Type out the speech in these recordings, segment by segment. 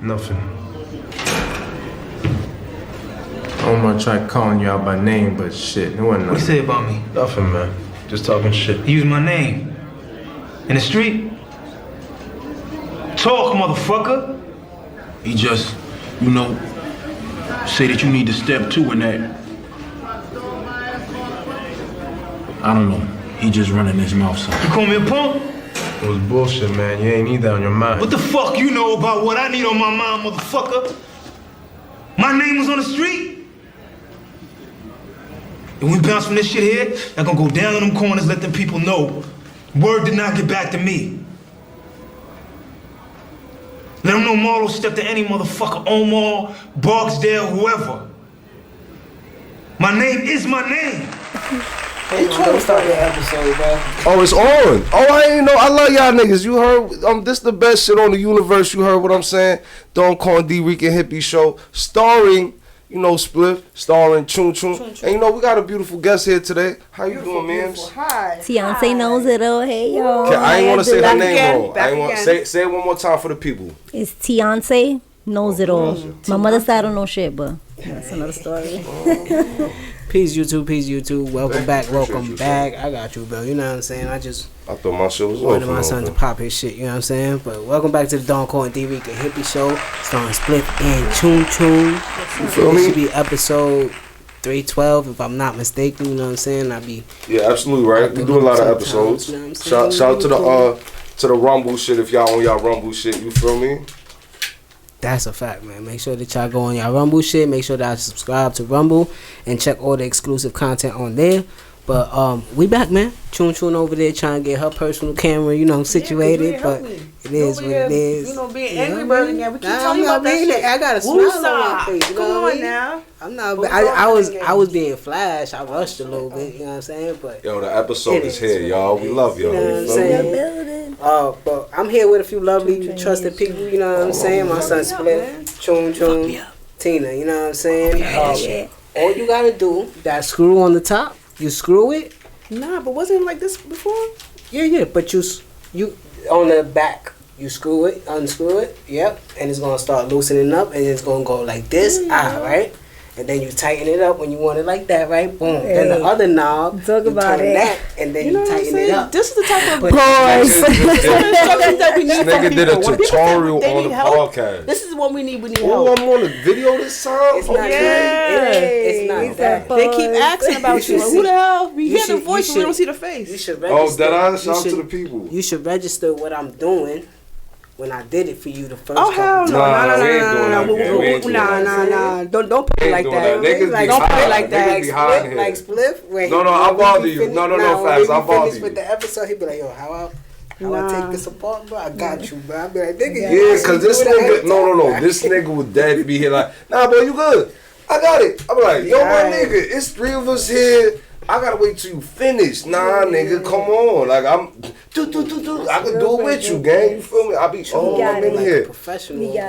Nothing. I don't want to try calling you out by name, but shit, it wasn't nothing. What you say about me? Nothing, man. Just talking shit. You use my name. In the street? Talk, motherfucker. He just, say that you need to step two in that. I don't know. He just running his mouth, son. You call me a punk? It was bullshit, man. You ain't need that on your mind. What the fuck you know about what I need on my mind, motherfucker? My name was on the street? And we bounce from this shit here, I'm gonna go down in them corners, let them people know. Word did not get back to me. Let them know Marlo stepped to any motherfucker, Omar, Barksdale, whoever. My name is my name. Hey, don't start the episode, bro. Oh, it's on. Oh, I ain't know. I love y'all niggas. You heard, this the best shit on the universe. You heard what I'm saying? DonCoreAndDricanhippie show, starring, Spliff, starring Chun Chun. And we got a beautiful guest here today. How you doing, mams? Hi. Fiance knows it all. Hey, y'all. Okay, I ain't want to say her name wrong. Back I ain't want say it one more time for the people. It's Fiance knows it all. My mother said I don't know shit, but that's another story. Peace, YouTube. Welcome back. I got you, bro. You know what I'm saying? I thought my show was wanted my son to pop his shit, you know what I'm saying? But welcome back to the DonCoreAndDricanhippie show, starring Spliff And Chun Chun. You feel me? This should be episode 312, if I'm not mistaken, you know what I'm saying? Yeah, absolutely right. We do a lot of episodes. You know what I'm saying? Shout out to the Rumble shit if y'all on y'all Rumble shit, you feel me? That's a fact, man. Make sure that y'all go on y'all Rumble shit. Make sure that I subscribe to Rumble and check all the exclusive content on there. But we back, man. Chun Chun over there trying to get her personal camera, situated. But it is what it is. Being angry bird again. We keep talking about that shit. I got a smile on my face. Come on now. I'm not. I was being flash. I rushed a little bit. You know what I'm saying? But yo, the episode is here, y'all. We love y'all. You know what I'm saying? But I'm here with a few lovely, trusted people. You know what I'm saying? My son Spliff, Chun Chun, Tina. You know what I'm saying? All you gotta do, that screw on the top. You screw it. Nah, but wasn't it like this before? Yeah. But you on the back. You screw it, unscrew it. Yep, and it's gonna start loosening up, and it's gonna go like this. Right. And then you tighten it up when you want it like that, right? Boom. Hey, then the other knob, talk about it. That, and then you tighten it up. This is the type of boys. that we need. This nigga did a tutorial on the podcast. This is what we need. We need help. help. I'm on the video this time. It's not that. It's not that. They keep asking about you. Who the hell? We hear the voice, but we don't see the face. You should register. Oh, that I shout to the people. You should register what I'm doing. When I did it for you the first time. Oh, hell no. Nah. Don't put it like that. Don't put it like that. Like Spliff? No, I'll bother you. No, facts. I'll bother you. With the episode, he'd be like, yo, how I take this apart, bro? I got you, bro. I'd be like, nigga. Yeah, because this nigga, no. This nigga would dead be here like, nah, bro, you good. I got it. I'm like, yo, my nigga, it's 3 of us here. I gotta wait till you finish. Nah, nigga, come on. Like, I can do it with you, gang. You feel me? I'll be all up in here.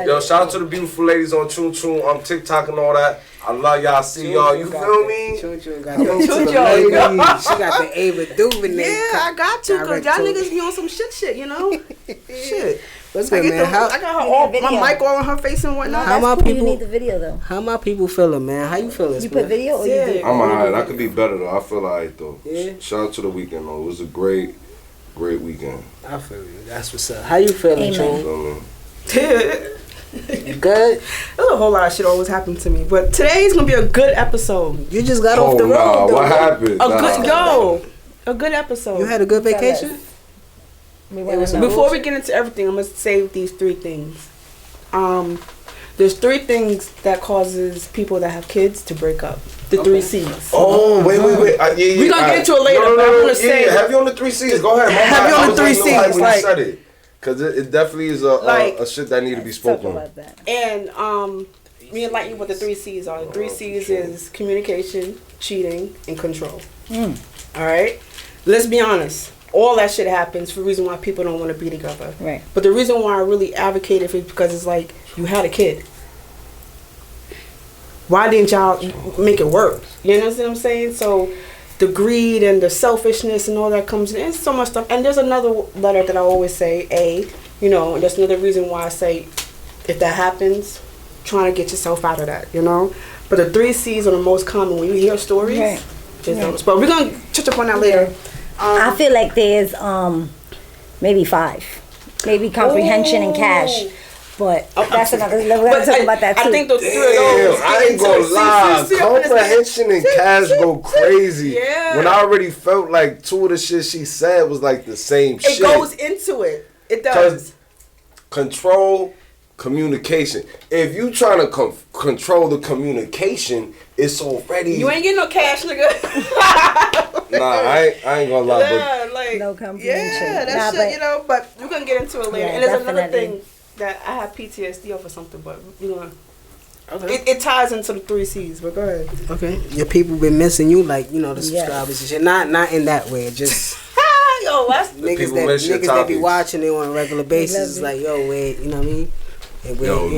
Yo, shout out to the beautiful ladies on Chun Chun. I'm TikTok and all that. I love y'all. See y'all. You feel me? Chun Chun got the She got the Ava DuVernay. Yeah, I got you. Cause y'all niggas be on some shit, Shit. What's good, man? I got her all, my mic all on her face and whatnot. How my people? You need the video though. How my people feeling, man? How you feeling? You put video or you did? I'm alright. I could be better though. I feel alright though. Yeah. Shout out to the weekend though. It was a great weekend. I feel you. That's what's up. How you feeling, Chun? You good? There's a whole lot of shit always happened to me, but today's gonna be a good episode. You just got off the road. Nah, what happened? A good episode. You had a good vacation? Before we get into everything, I'm gonna say these 3 things. There's 3 things that causes people that have kids to break up. The 3 C's. Oh, wait. We're gonna get to it later, but I'm gonna say. Have you on the 3 C's? Go ahead. Have you on the 3 C's? Like, you said it. Because it definitely is a shit that need to be spoken. And me enlighten you what the 3 C's are. The 3 C's is communication, cheating, and control. All right? Let's be honest. All that shit happens for the reason why people don't want to be together. Right. But the reason why I really advocated for it is because it's like, you had a kid. Why didn't y'all make it work? You know what I'm saying? So the greed and the selfishness and all that comes in. There's so much stuff. And there's another letter that I always say, A. And that's another reason why I say if that happens, trying to get yourself out of that, you know. But the 3 C's are the most common when you hear stories. Right. Those. But we're gonna touch up on that later. I feel like there's maybe 5, maybe comprehension and cash. But that's another. We're gonna talk about that too. I think those 3 of those. I ain't gonna lie. Comprehension and cash go crazy. Yeah. When I already felt like 2 of the shit she said was like the same shit. It goes into it. It does. Control, communication. If you trying to control the communication, it's already. You ain't getting no cash, nigga. Nah, I ain't gonna lie. Yeah, like no comprehension. Yeah, that shit, you know. But we're gonna get into it later. Yeah, and there's definitely. another thing that I have PTSD over something, but you know, it ties into the 3 C's. But go ahead. Okay, your people been missing you, like you know the subscribers and shit. Not in that way. Just yo, that's niggas that be watching it on a regular basis. Like yo, wait, you know what I mean? Yo,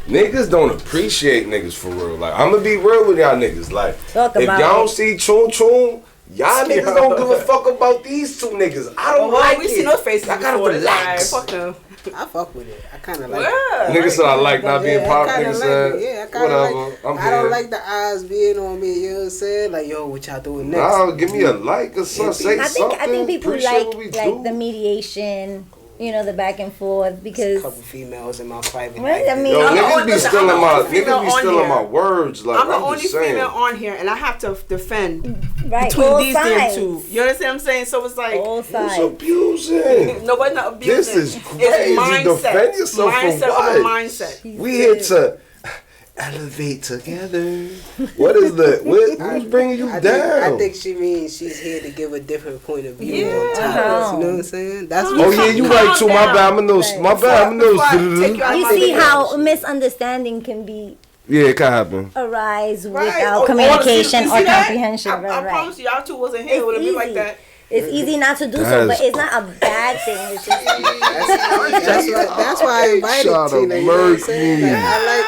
niggas don't appreciate niggas for real. Like I'm gonna be real with y'all niggas. Like if y'all don't see Chun Chun, y'all niggas don't give a fuck about these 2 niggas. I don't like we it. seen those faces. I gotta relax. Fuck them. I fuck with it. I kind of like it. Niggas said I like not being popular. Niggas said I kind of whatever. like. I don't like the eyes being on me. You know what I'm saying? Like yo, what y'all doing next? Nah, give me a like or something. Say something. I think people Appreciate what we like do. the mediation. You know, the back and forth because a couple females in my private. Right? I mean, yo, niggas be stealing my my words. Like I'm the only just saying. female on here, and I have to defend right, between these sides. damn 2. You understand what I'm saying? So it's like all sides. Who's abusing? Nobody's not abusing. This is crazy. It's mindset. Defend yourself mindset from what? Over mindset. We here to elevate together. What is the? Who's bringing you down? I think she means she's here to give a different point of view Yeah. on topics. You know what I'm saying? That's Oh yeah, you right too. My bad. I'm a nose. My bad. I'm a nose. You see how a misunderstanding can be Yeah, it can happen. arise Right. without Oh, communication you or see that? comprehension. I Right. promise you, y'all 2 wasn't here. It It's would have been like easy. that. It's easy not to do so, That but is it's not a bad thing. It's just that's why I invited Try to Tina. You know what I'm murk saying? me. Like,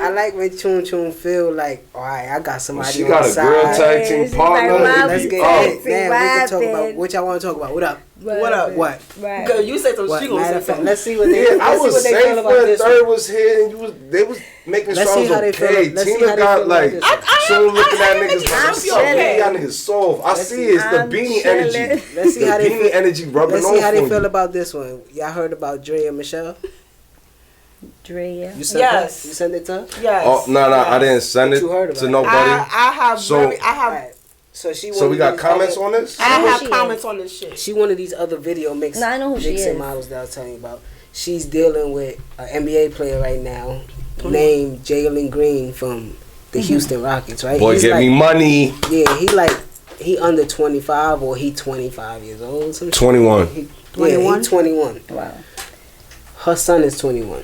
I like when Chun Chun feel like, all right, I got somebody She on got the a girl side. tag team She's partner. like, wow, Let's we get talk. it. Man, we can talk about what y'all want to talk about. What up? What up? What? Right. Because you said so, What? she gonna Matter say of fact, something. let's see what they. Yeah, I let's see was what they safe feel about when this. Third was here, and they was making Let's sure I see was how they feel. okay. Let's see how Tina they got feel like about this. so looking at niggas like, I'm what's up? chilling. Y'all niggas soft. I see it. It's the I'm beanie chilling. energy. Let's see The how they beanie feel. energy rubbing Let's off see how they on feel you. about this one. Y'all heard about Drea and Michelle? Drea. You sent Yes. her? You sent it to her? Yes. Oh no, I didn't send it What you heard to about? nobody. I have So- very, So she. So we got comments on this. I who have she comments on this shit. She one of these other video No, I know who she mixing is. models that I was telling you about. She's dealing with an NBA player right now named Jaylen Green from the Houston Rockets, right? Boy, He's get like, me money. Yeah, he under 25 or he 25 years old. 21. He 21. Wow. Her son is 21.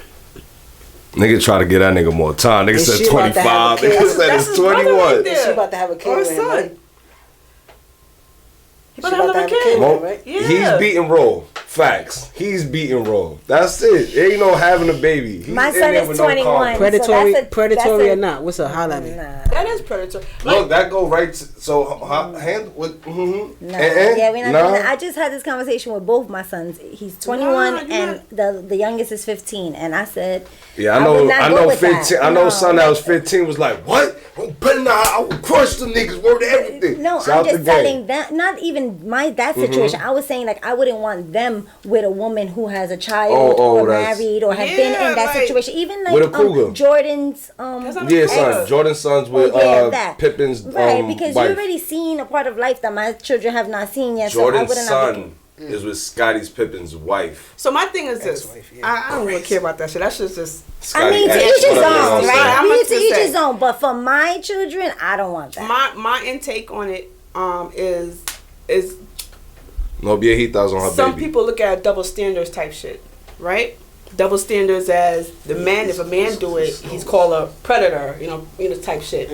Nigga try to get that nigga more time. Nigga And said she about to have 25. a kid. Nigga said That's it's his brother 21. right And there. she about to have a kid Or with him, son. right? He She about to have a kid. with Well, him, right? Yeah. He's beating roll. Facts. He's beating roll. That's it. Ain't no having a baby. He's My in son there is with no 21. condom. Predatory, that's a- predatory that's a- or not? What's her highlight? Nah. That is predatory. Look, that go right to, so hand with Nah. Yeah, we're not doing that. I just had this conversation with both my sons. He's 21 Nah, and the youngest is 15. And I said, Yeah, I would know. not I go know. with 15. that. I know. No. Son that was 15 was like, "What? I'm better not. I will crush the niggas. Word to everything." no, Shout I'm out just the gang. telling that, not even that situation. I was saying, like, I wouldn't want them with a woman who has a child Oh, or that's- married or have been in that like, situation. Even like with a cougar. Jordan's Yeah, son. Jordan's sons with that. Pippin's Right, because wife. you already seen a part of life that my children have not seen yet. Jordan's so I son is with Scotty's Pippin's wife. So my thing is this. Ex-wife, yeah. I don't really care about that shit. That shit's just. I mean, to Scotty each X, his whatever you own, wanna say. right? I'm To just each saying. his own. But for my children, I don't want that. My intake on it is No viejitas on her some baby. people look at double standards type shit, right? Double standards as the man, if a man do it, he's called a predator, you know type shit.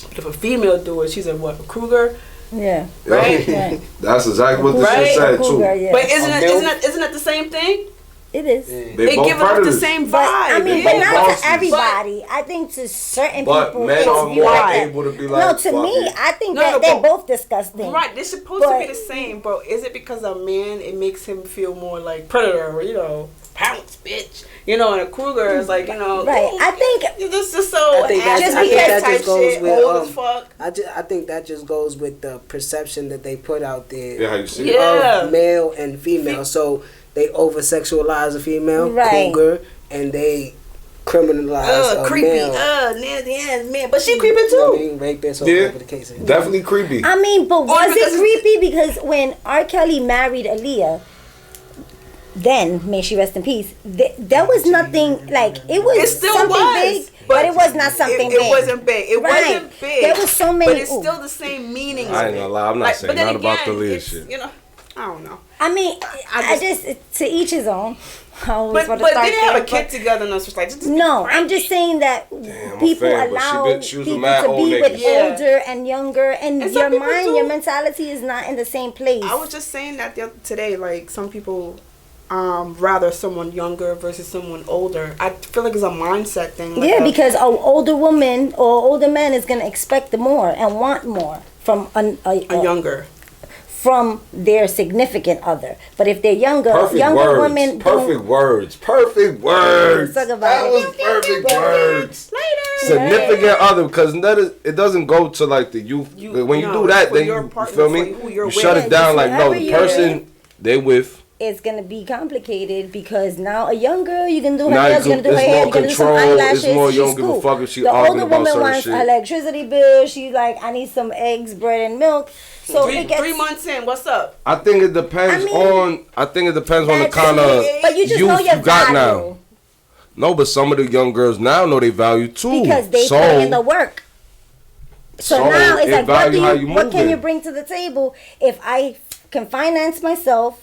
But if a female do it, she's a what? A Kruger, Yeah. right? Right. That's exactly what this Right? shit said too. Cougar, yeah. But isn't that the same thing? It is. They They both give off the predators. same vibe. But I mean, but yeah. not bosses. to everybody. I think to certain But people, men it's are more right. able to be like. No, to fuck me, it. I think No, that no, they're but- both disgusting. Right, they're supposed to be But- the same, but is it because a man it makes him feel more like predator, you know? pounce, bitch. You know, and a Kruger is like, you know, Right. I think this is so I think that ass just goes shit, with old as fuck. I think that just goes with the perception that they put out there Yeah, how you see it? Yeah. of male and female. So they over sexualize a female, Right. cougar, and they criminalize a creepy, male. nasty ass man. But she creepy You know what I too. mean? Rapist or Yeah. whatever the case is. Definitely creepy. I mean, but was because it creepy? Because when R. Kelly married Aaliyah, then may she rest in peace. There was nothing like it was. It still something was, big, but it was not something big. It wasn't big. It Right. wasn't big. There was so many. But it's still the same meaning. I of ain't it. gonna lie, I'm not saying but then not about again, the Leah it's, shit. You know, I don't know. I mean, I just to each his own. I was But about to start they didn't have a there, kid but- together and it's like just No, I'm just saying that I'm a people fan, but allow she was a people mad to old be nigga. with Yeah. older and younger, and And your some people mind, do. your mentality is not in the same place. I was just saying that today. Like some people rather someone younger versus someone older. I feel like it's a mindset thing. Like Yeah, a- because an older woman or older man is gonna expect more and want more from a younger. from their significant other. But if they're younger, Perfect younger words. women Perfect words. Perfect words. Talk about That it. was perfect words. Later. Significant other, because it doesn't go to like the youth. When you do that, for then your you partner, feel for me? who you're You with. shut it down like, no, Whoever the you're person they with. it's gonna be complicated because now a young girl, you can do her Now nails, you're gonna do her it's hair, more you're gonna do some control, it's eyelashes. more you don't she's give a cool. fuck if she the arguing older about woman certain wants shit. her electricity bill. She's like, I need some eggs, bread, and milk. So it gets 3 months in, what's up? I think it depends I mean, on. I think it depends on the that's kind of it. But you just youth know your you got value. now. No, but some of the young girls now know they value too. Because they so, put in the work. So so now it's it like, value how you what can moving. you bring to the table if I can finance myself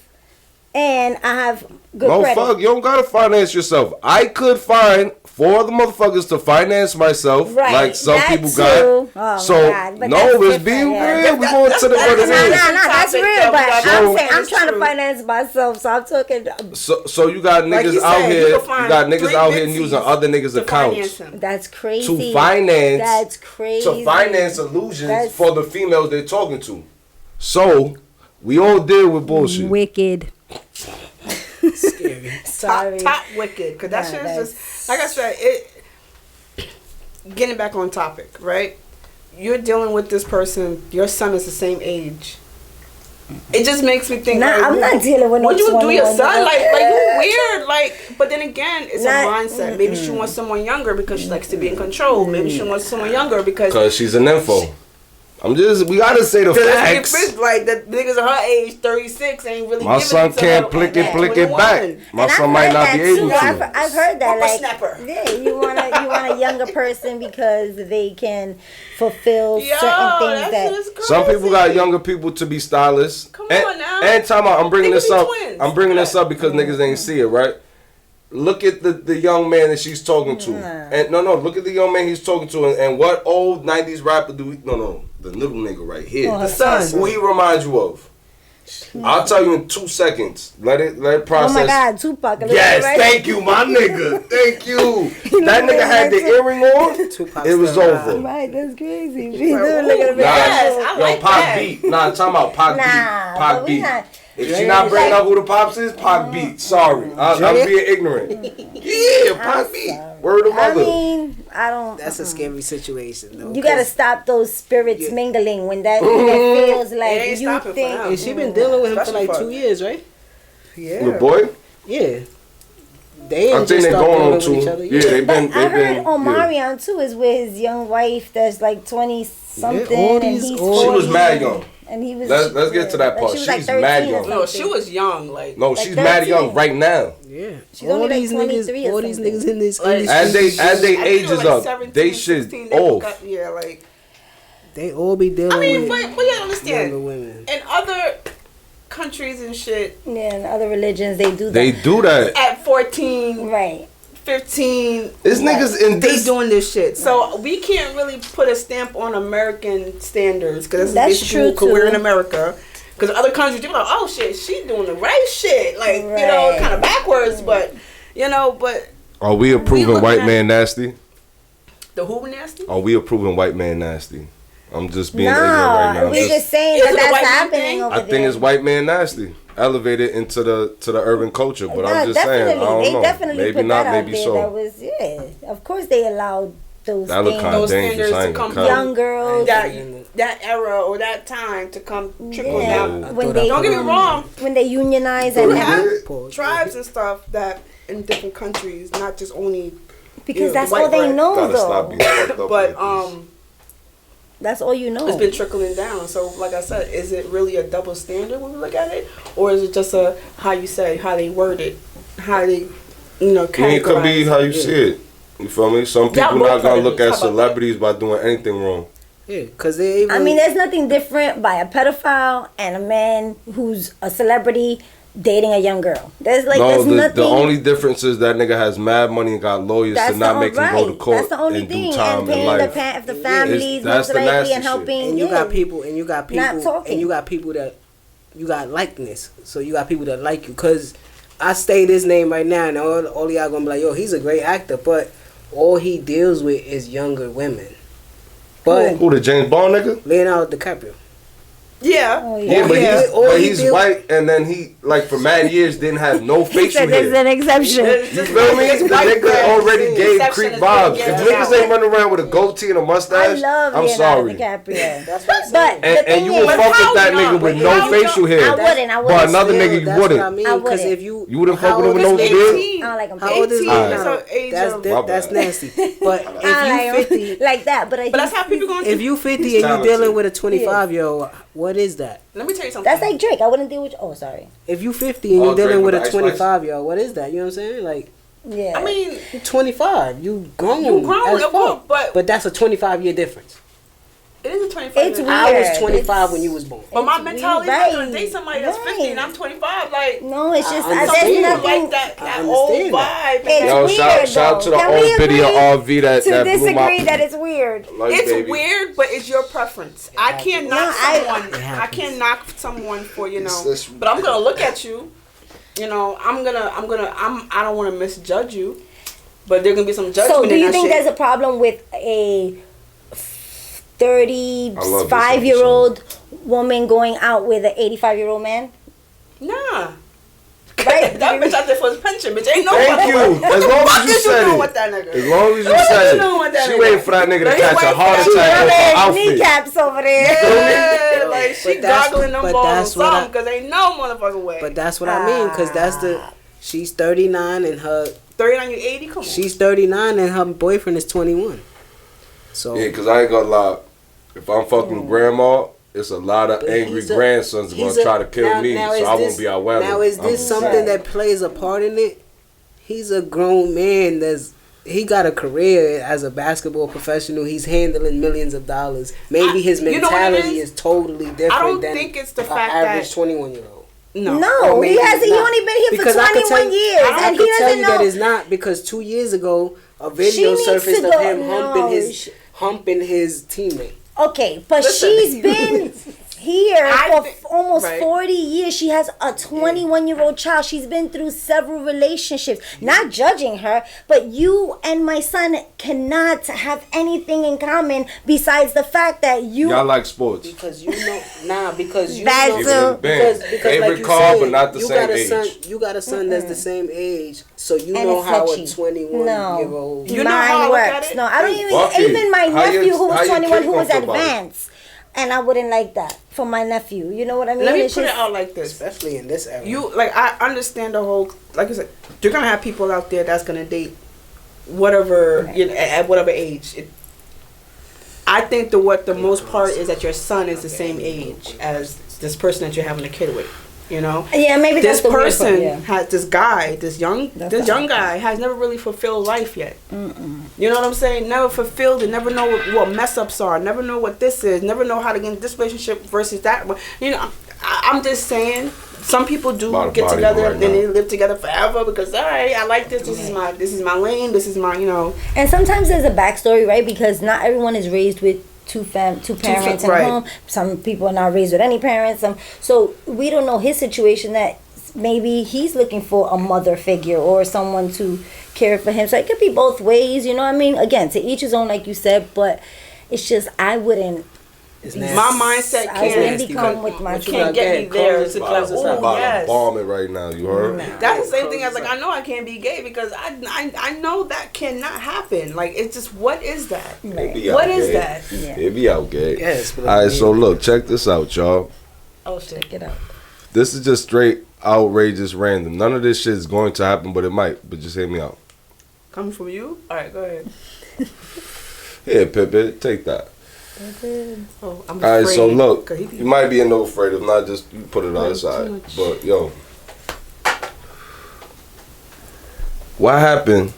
and I have good no credit? fuck, you don't gotta finance yourself. I could find 4 of the motherfuckers to finance myself, Right, like some that people too. got. Oh my So God, but no, that's it's different, being yeah. real. We going to the what it No, is. that's Topic real. that we But got I'm to- saying I'm It's trying to true. finance myself, so I'm talking. So you got Like niggas you out said, here. you You can find got niggas 3 out here bitsies using other niggas' to finance accounts him. That's crazy. to finance. That's crazy. To finance illusions That's- for the females they're talking to. So we all deal with bullshit. Wicked. Scary. Sorry. Top wicked. Because that Nah, shit that's- is just, like I said, getting back on topic, right? You're dealing with this person, your son is the same age. It just makes me think. Nah, like, I'm not dealing with no what you do your 21 son? Like year old. you weird. Like, but then again, it's Not- a mindset. Maybe she wants someone younger because she likes to be in control. Maybe she wants someone younger because Cause she's an info. We gotta say the facts. like the niggas of her age, 36, ain't really. My giving son it to can't her plick like it, that. plick it 21. back. My And son I've might heard not that be able too. to. I've heard that, like, Whippersnapper. yeah, you want a younger person because they can fulfill Yo, certain things that that. shit is crazy. Some people got younger people to be stylists. Come and, on now. And time out, I'm bringing They this could be up. twins. I'm bringing this up because niggas ain't see it, right? Look at the young man that she's talking to. And no, look at the young man he's talking to and what old 90s rapper do we the little nigga right here. Oh, the son. Who he reminds you of? I'll tell you in 2 seconds. Let it Oh process. my God, Tupac. Yes, thank you, my nigga. Thank you. That nigga had the earring on. Tupac It was still alive. over. Right, that's crazy. Like, Look at ooh, him. yes, I Yo, like Pop that. beat. Nah, I'm talking about Pop beat. Nah, Pop but we beat. not. If she not bringing up who the Pops is, Pop beat. Sorry. I'm being ignorant. Yeah, Pop beat. Word of I mother. mean, I don't. That's a scary situation, though. You gotta 'cause- stop those spirits Yeah. mingling when that feels like ain't you stopping for think. now. And she been dealing with him for Especially like for- 2 years, right? Yeah. The boy? Yeah. They I ain't think just they start going dealing on with each too. other. Yeah, they been. I They heard been. Omarion too is with his young wife that's like 20 something, all and these- he's all She 40, was mad young. and he was. Let's get to that like, part. She was like She's 13 mad or young. No, something. she was young. Like No, she's mad 13. young right now. Yeah. She's only like 23 or all these something. niggas in this Like, industry, As they I think ages it was like up, 17, they should 16, they off. got- yeah, like. they all be dealing I mean, with but you younger understand. women. In other countries and shit, Yeah, in other religions they do that. They do that. at 14, right. 15, This niggas in they this. doing this shit. So we can't really put a stamp on American standards because That's basically true, we're too. in America. Because other countries, they're like, oh shit, she doing the right shit. Like, you know, Right. kind of backwards, but, you know, but Are we approving looking white at- man nasty? the who nasty? Are we approving white man nasty? I'm just being ignorant right now. We're just saying Is that it a that's white man happening thing? over I there. think it's white man nasty. elevate it into the urban culture. But I'm just definitely. saying, I don't they know. definitely Maybe put not, that maybe out there. so. That was, yeah. Of course they allowed those That look things. kind of Those dangerous. standards I to ain't come gonna count. Young girls. that era or that time to come trickle Yeah. down. When they, Don't get me wrong. when they unionize You and have tribes and stuff that in different countries, not just only because that's white all they bread. know Gotta stop though. being fucked up But like this. That's all you know. it's been trickling down. So like I said, is it really a double standard when we look at it, or is it just a how you say, how they word it, how they It could be how you see it. You feel me? Some people not gonna look at How about celebrities by doing anything wrong. Yeah, because they even... I mean, there's nothing different by a pedophile and a man who's a celebrity dating a young girl. There's like there's nothing. The only difference is that nigga has mad money and got lawyers That's to not the, make him go to court That's the only and thing. do time And in paying life. the families That's most the likely nasty and shit. helping. And you yeah. got people, Not talking. and you got people that you got likeness. So you got people that like you. Cause I say this name right now, and all y'all gonna be like, yo, he's a great actor, but all he deals with is younger women. But Who, the James Bond nigga? Leonardo DiCaprio. Yeah. Oh, Yeah, but he's white, and then he, like, for mad years didn't have no He facial said there's hair. an exception. You feel me? The nigga already gave Exception creep is vibes. good, If yeah. niggas ain't running around with a goatee and a I mustache, love I'm Leonardo sorry. DiCaprio. That's what I'm But saying. And you would But fuck how with that young? nigga with But no how facial young? hair. I wouldn't. I But wouldn't. another nigga, you That's what I wouldn't. mean. I Because wouldn't. if you You wouldn't how fuck with him old with is no Leonardo? beard? I don't like him. How old is 18 Leonardo? is the age That's of- My that's bad. nasty. But I if don't you like 50, him like that. But But that's how people going to. if you 50 and He's you talented. dealing with a 25-year-old, what is that? Let me tell you something. That's like Drake. I wouldn't deal with. Oh, sorry. If you 50 and Oh, you dealing Drake with with a the Ice Spice? 25-year-old, what is that? You know what I'm saying? Like, Yeah. I mean, you're 25. You grown. You grown, as well, fuck. But that's a 25-year difference. it is a 25. It's year- weird. I was 25 It's- when you was born. But my It's mentality weird. is not gonna date somebody that's 50 and I'm 25. Like, no, it's just I there's understand. nothing. like that I old understand vibe. It's Yo, weird, shout out to the though. Can we old video agree RV that to blew my. disagree that it's weird. Like, It's baby. weird, but it's your preference. I can't knock No, someone. It I happens. can't knock someone for It's- but I'm gonna look at you. I don't want to misjudge you, but there's gonna be some judgment. So, do in you that think shit. there's a problem with a I love this 35-year-old woman going out with an 85-year-old man? Nah. Right? That bitch out there for his pension, bitch. Ain't no Thank you. As long as you said doing it. with that nigga? As long as you What said you doing with it. that She nigga? waiting for that nigga to Like, he catch a waiting heart for attack that with her Red outfit. kneecaps over there. Yeah, like she But that's- goggling them but balls or that's what I- something because ain't no motherfucking way. But that's what I mean, because that's she's 39 and her 39, you 80, come on. she's 39 and her boyfriend is 21. So Yeah, because I ain't gonna lie. If I'm fucking with grandma, it's a lot of But angry he's a- grandsons gonna he's a- try to kill now- me, now so is I this- won't be out well. Now is this something that plays a part in it? He's a grown man he got a career as a basketball professional. He's handling millions of dollars. Maybe his you know what it mentality is totally different I don't than think it's the an fact average that 21-year-old. No, Or he maybe hasn't. it's He not. only been here Because for I could 21 tell you- years, I and he could tell doesn't you know. that it's not, because 2 years ago a She video needs surfaced to of go- him no, humping his teammate. Okay, but Listen. she's been here I for think- almost right. 40 years. She has a 21-year-old child. She's been through several relationships. Not judging her, but you and my son cannot have anything in common besides the fact that you. Y'all like sports. Because you know, because you That's know, Even in the band. Favorite like you car, said, but not the you same got a age. Son, you got a son that's the same age, so you And know it's how touchy. a 21-year-old. You know how I Mine look at works. it? No, I don't Fuck it. even my How your- nephew who how was your 21 kid who was gonna feel about it? advanced. And I wouldn't like that for my nephew. You know what I mean? Let me It's put it just- out like this. Especially in this era. I understand the whole, like I said, you're gonna have people out there that's gonna date whatever, at whatever age. I think the most part is that your son is the same age as this person that you're having a kid with. You know, Yeah, maybe this that's the weird person part, yeah. has this guy, this young guy has never really fulfilled life yet. You know what I'm saying? Never fulfilled it. Never know what mess ups are. Never know what this is. Never know how to get in this relationship versus that one. You know, I'm just saying. Some people do About get body together right and now. they live together forever because all right, I like this. This is my lane. This is my And sometimes there's a backstory, right? Because not everyone is raised with two parents in right. home. Some people are not raised with any parents. So we don't know his situation, that maybe he's looking for a mother figure or someone to care for him. So it could be both ways, you know what I mean? Again, to each his own, like you said, but it's just I wouldn't It's My nasty. mindset I can't can become with my can't get me there to About close to yes. bomb it right now. You heard? That's the same thing as like I know I can't be gay because I know that cannot happen. Like it's just what is that? What is that? Yeah. It be out gay. Yes, but All right, so look, check this out, y'all. Oh shit. Check it out. This is just straight outrageous random. None of this shit is going to happen, but it might. But just hear me out. Coming from you? All right, go ahead. Here, Pippin, take that. Oh, I'm All right, so afraid, look, 'cause he be- you might be a little afraid. If not, just you put it on the Too side. much. But yo, what happened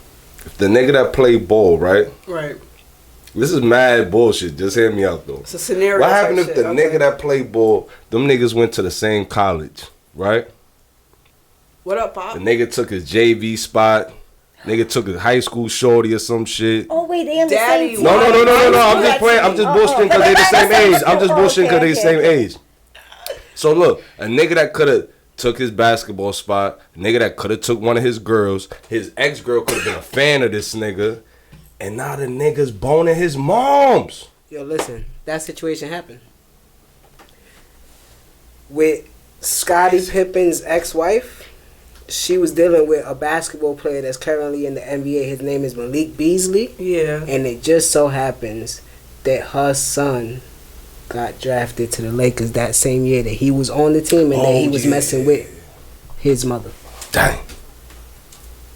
if the nigga that played ball, right? Right. This is mad bullshit. Just hear me out though. It's a scenario. What type happened if shit. the Okay. nigga that played ball, them niggas went to the same college, right? What up, Pop? The nigga took his JV spot. Nigga took his high school shorty or some shit. Oh wait, they on the Daddy, same team. No. I'm just That's playing. I'm just bullshitting because they the same age. I'm just bullshitting because they the same age. So look, a nigga that could have took his basketball spot, a nigga that could have took one of his girls, his ex-girl could have been a fan of this nigga, and now the nigga's boning his moms. Yo, listen, that situation happened with Scottie Pippen's ex-wife. She was dealing with a basketball player that's currently in the NBA. His name is Malik Beasley. Yeah. And it just so happens that her son got drafted to the Lakers that same year that he was on the team and that he was messing with his mother. Dang.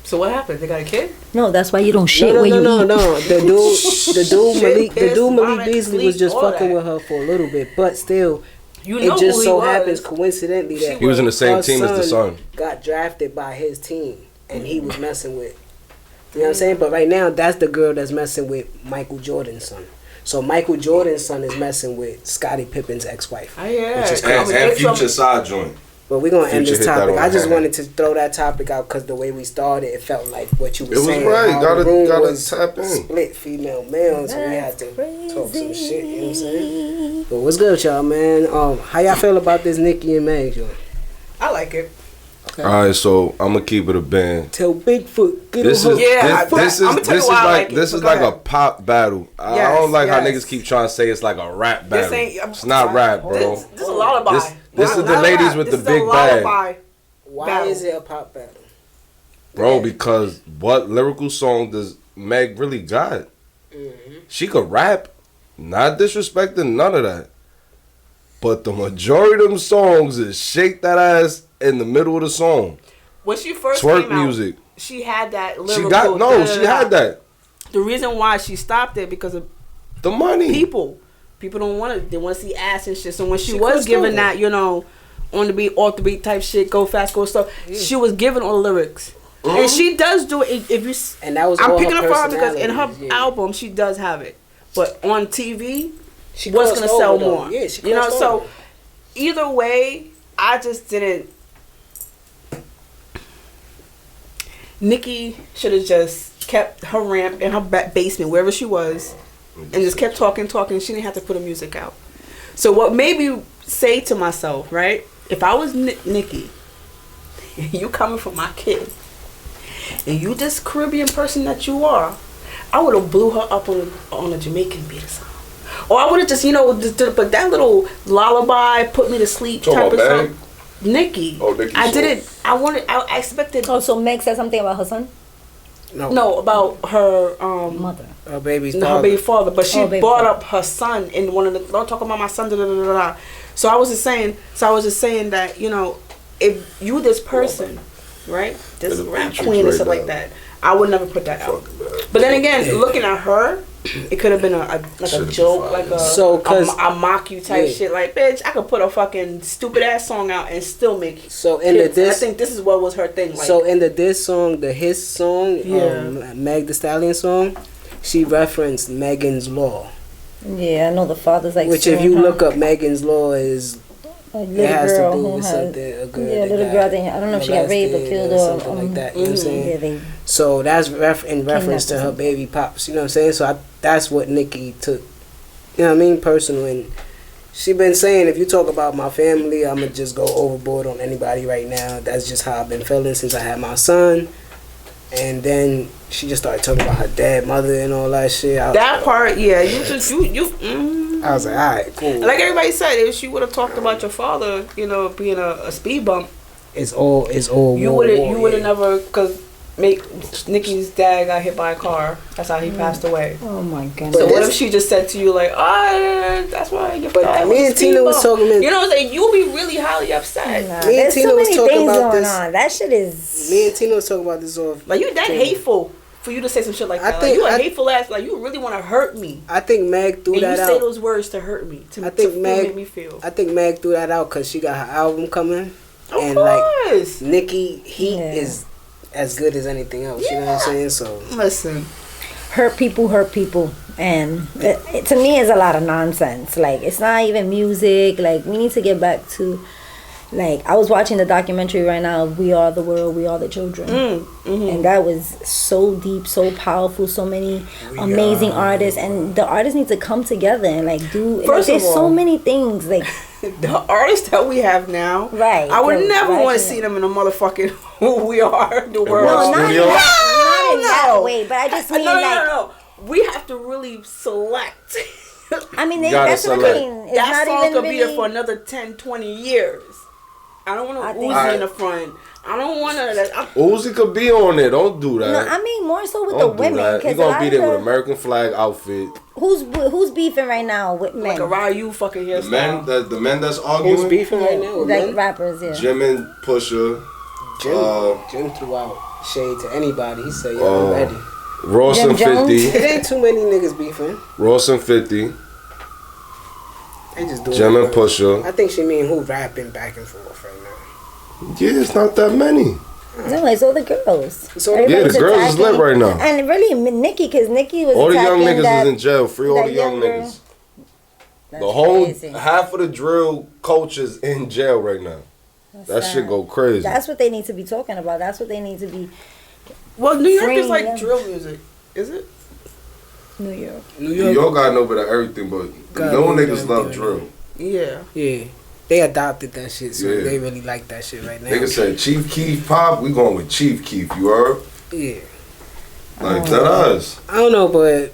So what happened? They got a kid? No, that's why you don't shit No. when you eat. The dude Malik vomit, Beasley was sleep, just all fucking that. with her for a little bit, but still, You know it just who so he happens was. coincidentally that He was in the same her team as the son. got drafted by his team, and he was messing with. You know what I'm saying? But right now, that's the girl that's messing with Michael Jordan's son. So Michael Jordan's son is messing with Scottie Pippen's ex-wife. Oh, yeah. Which is And Future side joint. But we're gonna end Future this hit that topic. on I just the wanted to throw that topic out because the way we started, it felt like what you were It was saying. right. how Gotta- the room gotta was tap in. Split female male, so we had to talk some shit. You know what I'm saying? But what's good, with y'all, man? How y'all feel about this Nicki and Meg joint? I like it. All right, so I'm gonna keep it a band. Tell Bigfoot, get This on is her. Yeah, this I'ma is tell you this is why I like like it, this but is go like a ahead. pop battle. I Yes, don't like how yes. niggas keep trying to say it's like a rap battle. ain't- It's not rap, bro. This is a lullaby. This is the Not ladies rap. with This the is a big bag. lullaby. Why battle. is it a pop battle? Bro, because what lyrical song does Meg really got? She could rap, not disrespecting none of that. But the majority of them songs is shake that ass in the middle of the song. When she first Twerk came out, music. she had that She lyrical. got she had that. The reason why she stopped it because of The money. people don't want to. They want to see ass and shit. So when she She was crossed giving over. that, you know, on the beat, off the beat type shit, go fast, go slow. She was giving all the lyrics, and she does do it. If you, And that was I'm all picking her up for her because in her personalities, yeah. album she does have it, but on TV, She what's crossed gonna sell over, though. more? Yeah, she you know, crossed so over. either way, I just didn't. Nicki should have just kept her ramp in her basement, wherever she was, and just kept talking. She didn't have to put her music out. So what made me say to myself, right? If I was Nicki, and you coming for my kid, and you this Caribbean person that you are, I would have blew her up on a Jamaican beat or something. Or I would have just, but that little lullaby, put me to sleep Talking type of about song. Nicki. Oh, Nicki I song. didn't. I expected. Oh, so Meg said something about her son? No, about her Mother. Her baby's her father. baby father, but she baby brought father. up her son in one of the. Don't talk about my son. Da, da, da, da, da. So I was just saying that if you this person, right, this They're the rap Matrix queen and right stuff now. like that, I would never put that out. But then again, looking at her, it could have been a joke, like a So, 'cause- a mock you type yeah. shit. Like, bitch, I could put a fucking stupid ass song out and still make. So in the hits. And I diss, think this is what was her thing. Like, so in the diss song, the his song, Yeah. Meg the Stallion song, she referenced Megan's Law, Yeah, I know the father's like. which if suing you her. look up Megan's Law is A it little has to girl do who with has, something a girl yeah, that little got girl. I don't know if she got raped or molested killed or or something like that. You know what I'm saying? Yeah, they. So that's in reference to her Kidnapped baby pops. You know what I'm saying? So that's what Nicki took. You know what I mean? Personal. And she been saying, if you talk about my family, I'm going to just go overboard on anybody right now. That's just how I've been feeling since I had my son. and then she just started talking about her dead mother and all that shit. That part, yeah, you just I was like, all right, cool. like everybody said, if she would have talked about your father, being a speed bump, It's all. you would have never, because Nicki's dad got hit by a car. That's how he passed away. Oh my goodness. So what if she just said to you like, that's why your But father me was a and Tina speed was bump. talking. You know what I'm saying? You'll be really highly upset. Nah, Me and there's Tina so was many talking things about going this. on. That shit is. Me and Tina was talking about this off. Like, you that hateful for you to say some shit like that. You a hateful ass. Like, you really want to hurt me. I think Meg threw And that you out. say those words to hurt me. I think make me feel. I think Meg threw that out because she got her album coming. Of course. Like Nicki, is as good as anything else. You know what I'm saying? So listen, hurt people, and it, to me, it's a lot of nonsense. Like, it's not even music. Like, we need to get back to. Like, I was watching the documentary right now of We Are the World, We Are the Children. And that was so deep, so powerful, so many amazing artists. And the artists need to come together and, like, do... First there's of all, so many things, like... the artists that we have now, Right. I would never want to right. see them in a motherfucking We Are the World. No, not in that No. way, but I just mean, No. We have to really select. I mean, Gotta that's what I select. mean. It's That not song even could be there really... for another 10, 20 years. I don't want I to think- Uzi in the front. I don't want to. Uzi could be on there. Don't do that. No, I mean more so with Don't the do women. that. He Because gonna be there with American flag outfit. Who's beefing right now with men? Like a Ryu fucking The hairstyle. men that's arguing. who's beefing right now? With Like men? rappers, yeah. Jim and Pusha. Jim threw out shade to anybody. He said, "Yo, I'm ready." Ross Jim and Jones? 50. It ain't too many niggas beefing. Ross and 50. They just doing Jim it. and Pusha. I think she mean who rapping back and forth right now. Yeah, it's not that many. No, it's all the girls. So Yeah, Everybody's the girls is lit attacking. right now. And really, Nicki, because Nicki was All the young attacking niggas that, is in jail. Free all that the young young girl. niggas. That's The whole crazy. half of the drill coaches in jail right now. That sad. shit go crazy. That's what they need to be talking about. That's what they need to be. Well, New York is Freeing like them. drill music, is it? New York. New New York, York got no bit of everything, but the Got little no bit niggas of love everything. drill. Yeah. yeah, they adopted that shit, so Yeah. they really like that shit right now. Niggas said Chief Keef pop, we going with Chief Keef, you heard? Yeah, Like that us. I don't know, but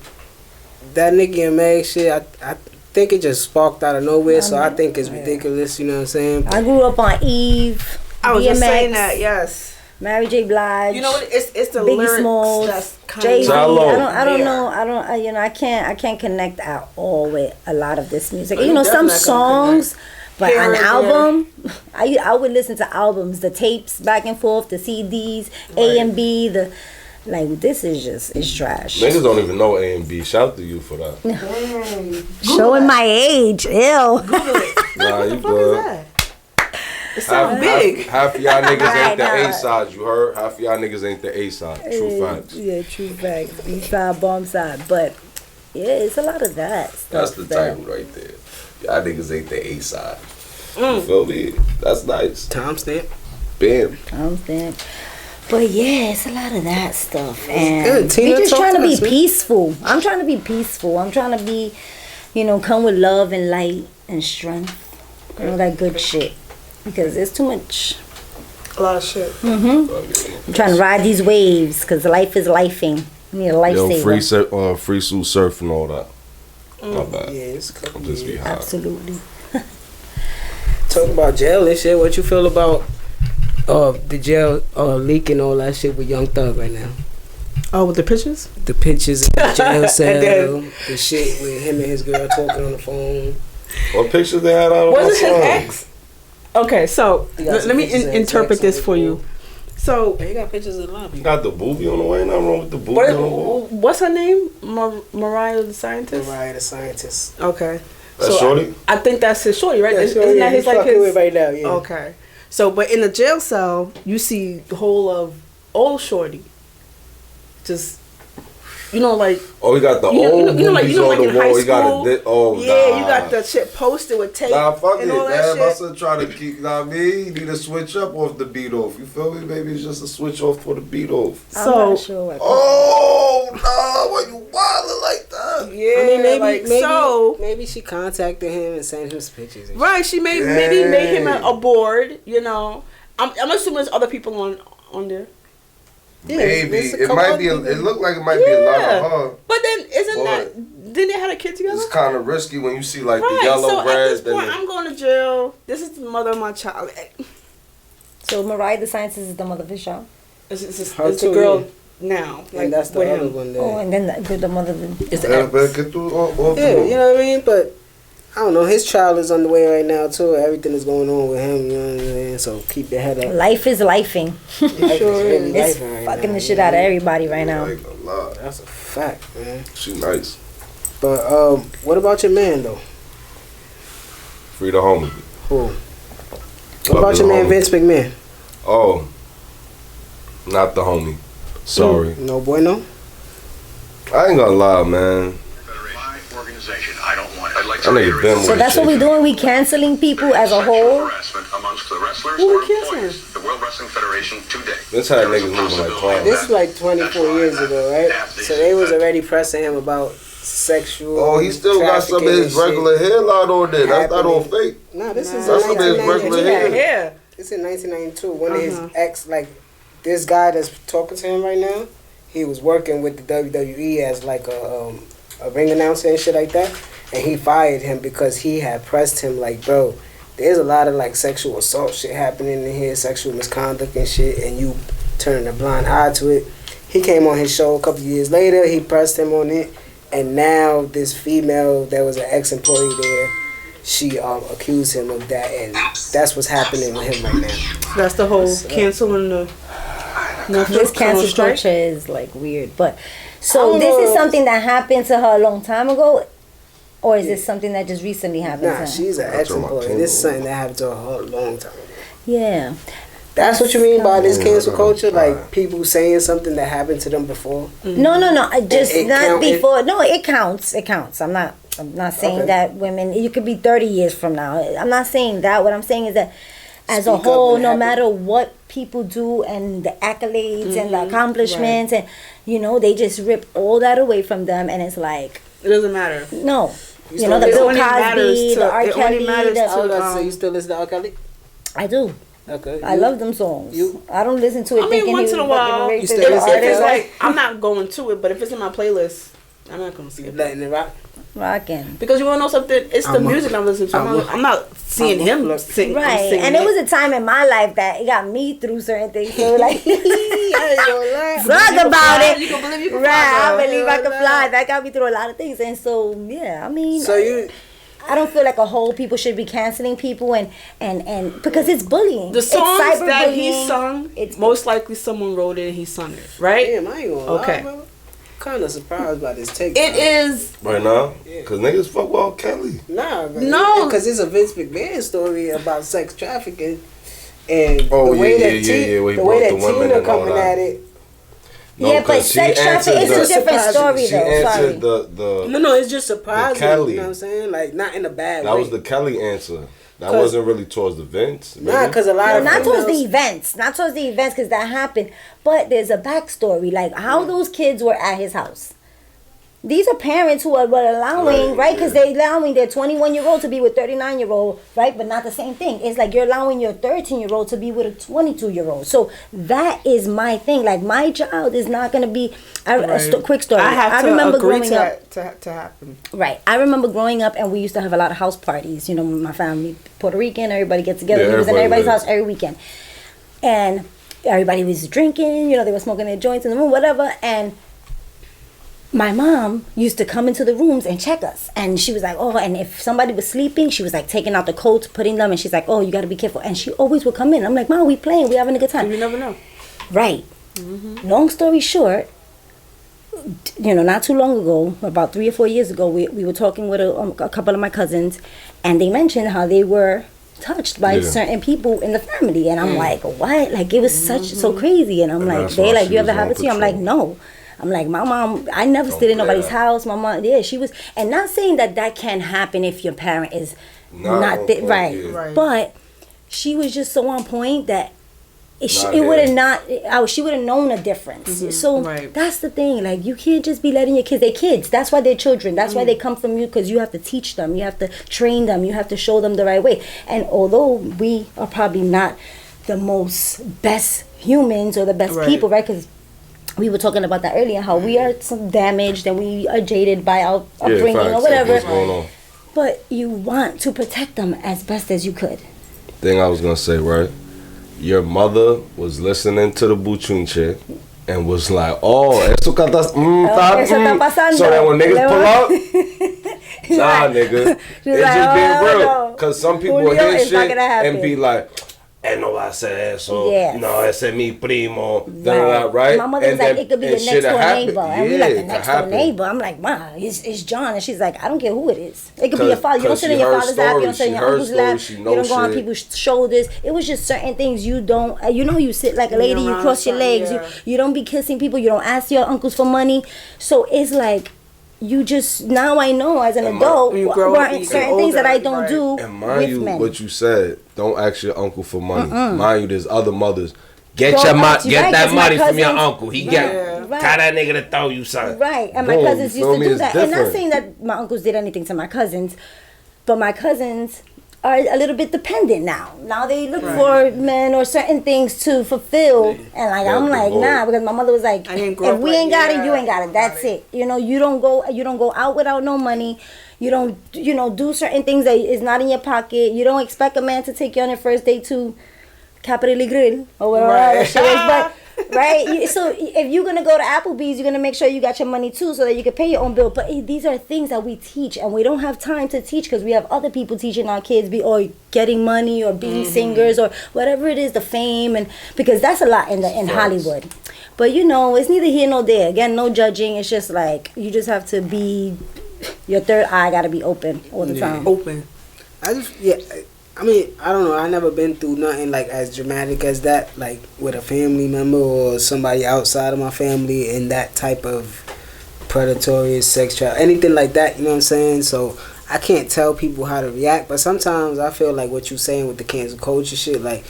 that Nicki and Meg shit, I think it just sparked out of nowhere, so I think it's ridiculous. You know what I'm saying? I grew up on Eve. I was just DMX, saying that, yes. Mary J. Blige. You know what? It's the Biggie lyrics Smalls, that's kind Jay-Z. of. I don't there. know. I can't connect at all with a lot of this music. Oh, You you know, some definitely not gonna songs, but Here an and there. album, I would listen to albums, the tapes back and forth, the CDs, A and B, like this is just, it's trash. Niggas don't even know A and B. Shout to you for that. Showing my age, ew. Nah, you good. That? It sounds big. Half of y'all niggas ain't the Right, nah. A side, you heard? Half of y'all niggas ain't the A side. True facts. Yeah, true facts. B side, bomb side, but yeah, it's a lot of that stuff. That's the that- title right there. Y'all niggas ain't the A side. You feel me? That's nice. Timestamp. Bam. I'm saying. But yeah, it's a lot of that stuff. And good. Tina, we're just talk trying to to be us, man. peaceful. I'm trying to be peaceful. I'm trying to be, come with love and light and strength. And all that good shit. Because there's too much. A lot of shit. I'm trying to ride these waves because life is lifing. You need a Yo, lifesaver. free suit surf and all that. My bad. Yeah, it's a couple I'm just be years. high. Absolutely. Talk about jail and shit. What you feel about the jail leaking all that shit with Young Thug right now? Oh, with the pictures? The pictures in the jail cell, then- the shit with him and his girl talking on the phone. What pictures they had out of Was my it his son? ex? Okay, so You got let some me pictures of his interpret ex on this the for you. So, Hey, you got pictures of a lot of You people. got the booby on the way? Nothing wrong with the booby on the wall. what's her name? Mariah the Scientist? Mariah the Scientist. Okay. That's shorty? I think that's his shorty, right? Yeah, Isn't sure, yeah, that his he's like fucking his? with right now, yeah. Okay. So, but in the jail cell, you see the whole of old shorty. Just, like. Oh, he got the You know- old you know, like- boobies you know, on like the in high wall. He got school? a oh, Yeah, nah. you got the shit posted with tape Nah, fuck it, and all that man. My shit. son trying to keep, you need to switch up off the beat off. You feel me? Maybe it's just a switch off for the beat off. I'm So, not sure what Oh, nah, why you wildin' like that? yeah, I mean, like, so. maybe she contacted him and sent him some pictures. And Right, she maybe made him a board, I'm assuming there's other people on there. Maybe it's a it might be. couple It looked like it might be a lot of her. But then isn't But that? Then they had a kid together. It's kind of risky when you see like Right. the yellow So at grass. this point, I'm going to jail. This is the mother of my child. So Mariah the Scientist is the mother of his child. It's Her the too, girl yeah. now. And that's the with other him. one there. Oh, and then the mother of the. It's the Yeah, ex. but get through all Yeah, you know what I mean? But I don't know. His trial is on the way right now too. Everything is going on with him. You know what I mean? So keep your head up. Life is lifing. Life is really It's lifing right fucking now, the shit man. out of everybody right now. Like a lot. That's a fact, man. She nice. But what about your man though? Free the homie. Who? What Love about your the man homie. Vince McMahon? Oh, not the homie. Sorry. No bueno. I ain't gonna lie, man. My organization, I don't want it. I'd like That nigga been So with that's what we doing. We canceling people as a whole. harassment amongst the wrestlers Who or we canceling? employees. The World Wrestling Federation today. This how There is niggas a moving like possibility clowns. This is like 24 years ago, right? So they was already pressing him about sexual. Oh, he still got some of trafficking his and shit. regular hairline on there. That's not on Happening. fake. Nah, this is That's in some of his 1992. regular hair. Yeah. It's in 1992. One of his ex, like this guy that's talking to him right now, he was working with the WWE as like a ring announcer and shit like that, and he fired him because he had pressed him like, bro, there's a lot of like sexual assault shit happening in here, sexual misconduct and shit, and you turning a blind eye to it. He came on his show a couple years later. He pressed him on it, and now this female that was an ex-employee there, she accused him of that, and that's what's happening with him right now. That's the whole canceling the. This cancel culture is like weird, but I so don't this is know. something that happened to her a long time ago, or is this something that just recently happened Nah, to her? she's an That's what my ex-employee. king This is was. something that happened to her a long time ago. Yeah. That's what you mean by this Yeah, cancel no, culture? right. Like people saying something that happened to them before? No. I just It not count- before. No, it counts. It counts. I'm not saying Okay. that women. You could be 30 years from now. I'm not saying that. What I'm saying is that, as Speak a up whole, when it no happens. matter what people do and the accolades and the accomplishments, and they just rip all that away from them, and it's like It doesn't matter. no. You still know, the It Bill only matters Cosby, to- the R. it only Kelly. matters the- to- I was about to say, you still listen to R. Kelly? I do. Okay. I love them songs. You- I don't listen to it I mean, thinking once he in a was while, fucking if raped still the listen to it's artist. like I'm not going to it, but if it's in my playlist, I'm not gonna skip it. Letting it rock? Rocking. Because you wanna know something? It's the I'm a- music I'm listening to. I'm not seeing I'm a- him look, sing. I'm Right, singing and it was a time in my life that it got me through certain things. So like, I ain't gonna lie. talk about it. You can believe you can Right, fly, I girl. believe I can fly. That got me through a lot of things, and so yeah, I mean, So you, I don't feel like a whole people should be canceling people and because it's bullying. The songs it's that he cyberbullying. sung, It's most likely someone wrote it and he sung it, right? damn, I ain't gonna Okay. lie, bro. Kind of surprised by this take. It is. Right now? Because niggas fuck with R. Kelly. Nah, bro. No. Because it's a Vince McMahon story about sex trafficking. And Oh, the way yeah, that yeah, where he the way brought that the women Tina and all coming that. at it. No, Yeah, but 'cause she sex trafficking answered is a different story She though. Sorry. answered the No, it's just surprising. Kelly. You know what I'm saying? Like, not in a bad that way. was the Kelly answer. That 'Cause- wasn't really towards the Vince. Nah, maybe? because a lot No, of not towards the females- events. Not towards the events because that happened. But there's a backstory, like how those kids were at his house. These are parents who are allowing, right? Because they're allowing their 21-year-old to be with 39-year-old, right? But not the same thing. It's like you're allowing your 13-year-old to be with a 22-year-old. So that is my thing. Like my child is not gonna be. Quick story. I have to remember agree growing up. to happen. Right. I remember growing up and we used to have a lot of house parties. You know, my family, Puerto Rican, everybody gets together. Yeah, We was in everybody everybody's lives. house every weekend. And everybody was drinking, they were smoking their joints in the room, whatever. And my mom used to come into the rooms and check us. And she was like, oh, and if somebody was sleeping, she was like taking out the coats, putting them, and she's like, oh, you got to be careful. And she always would come in. I'm like, Mom, we playing, we having a good time. You never know. Right. Long story short, not too long ago, about 3 or 4 years ago, we were talking with a couple of my cousins, and they mentioned how they were touched by Yeah. certain people in the family, and I'm like, what? Like, it was so crazy, and I'm And like, that's they why like, she you ever was have on it to you? I'm like, patrol. no. I'm like, my mom, I never stayed in play nobody's that. house. My mom, yeah, she was, and not saying that can happen if your parent is Not on point, right. yeah. Right. But she was just so on point that Not it would have here. not. She would have known a difference. So right. that's the thing. Like you can't just be letting your kids. They're kids. That's why they're children. That's why they come from you because you have to teach them. You have to train them. You have to show them the right way. And although we are probably not the most best humans or the best Right. people, right? Because we were talking about that earlier, how we are some damaged and we are jaded by our upbringing or whatever. What's going on? But you want to protect them as best as you could. Thing I was gonna say, right? Your mother was listening to the buchunche and was like, "Oh, eso está pasando." So that when niggas pull up, nah, nigga, it's just being real. No. Cause some people Julio, hear it's not shit gonna happen. and be like, no va a hacer eso. Yes. No, ese es mi primo. Right. Right? My mother was like, it could be your next door neighbor. And we like the next door happen. neighbor. I'm like, Ma, it's John. And she's like, I don't care who it is. It could be your father. You don't sit she in your heard father's lap. You don't stories, sit in she your uncle's heard lap. stories, she You don't knows go on shit. people's shoulders. It was just certain things you don't, you sit like a lady, you cross your legs. You don't be kissing people. You don't ask your uncles for money. So it's like, you just, now I know as an adult, certain things that I don't do and mind with you, men. what you said, don't ask your uncle for money. Mind you, there's other mothers. Get Don't your ask you, get right, that 'cause my money from your cousins- uncle. He get tell that nigga to throw you something. Right, and my Boom, cousins you used feel to me? do It's that. And not different. saying that my uncles did anything to my cousins, but my cousins are a little bit dependent now. Now they look for men or certain things to fulfill, and like I'm like, nah, because my mother was like, if we ain't got it, you ain't got it. That's it. You don't go out without no money. You don't, do certain things that is not in your pocket. You don't expect a man to take you on your first date to Capitally Grill or whatever that shit is. But right, so if you're gonna go to Applebee's, you're gonna make sure you got your money too, so that you can pay your own bill. But these are things that we teach, and we don't have time to teach because we have other people teaching our kids or getting money or being singers or whatever it is, the fame, and because that's a lot in Hollywood. But it's neither here nor there. Again, no judging. It's just like you just have to be. Your third eye got to be open all the time. Open. I mean, I don't know. I never been through nothing like as dramatic as that, like with a family member or somebody outside of my family in that type of predatory sex trap, anything like that. You know what I'm saying? So I can't tell people how to react. But sometimes I feel like what you're saying with the cancel culture shit, like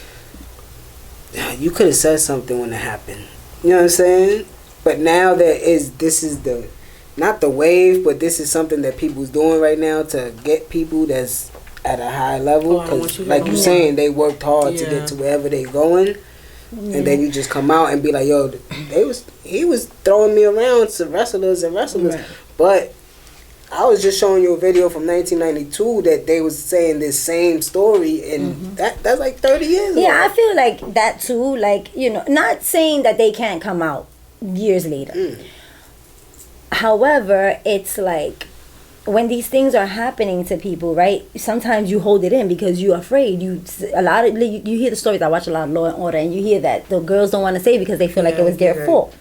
you could have said something when it happened. You know what I'm saying? But now this is the not the wave, but this is something that people's doing right now to get people that's at a high level. Because like you're saying, they worked hard to get to wherever they going. And then you just come out and be like, yo, he was throwing me around to wrestlers. Right. But I was just showing you a video from 1992 that they was saying this same story, and that's like 30 years ago. Yeah, I feel like that too. Like, not saying that they can't come out years later. However, it's like when these things are happening to people, right? Sometimes you hold it in because you're afraid. You hear the stories. I watch a lot of Law and Order, and you hear that the girls don't want to say because they feel like it was their fault.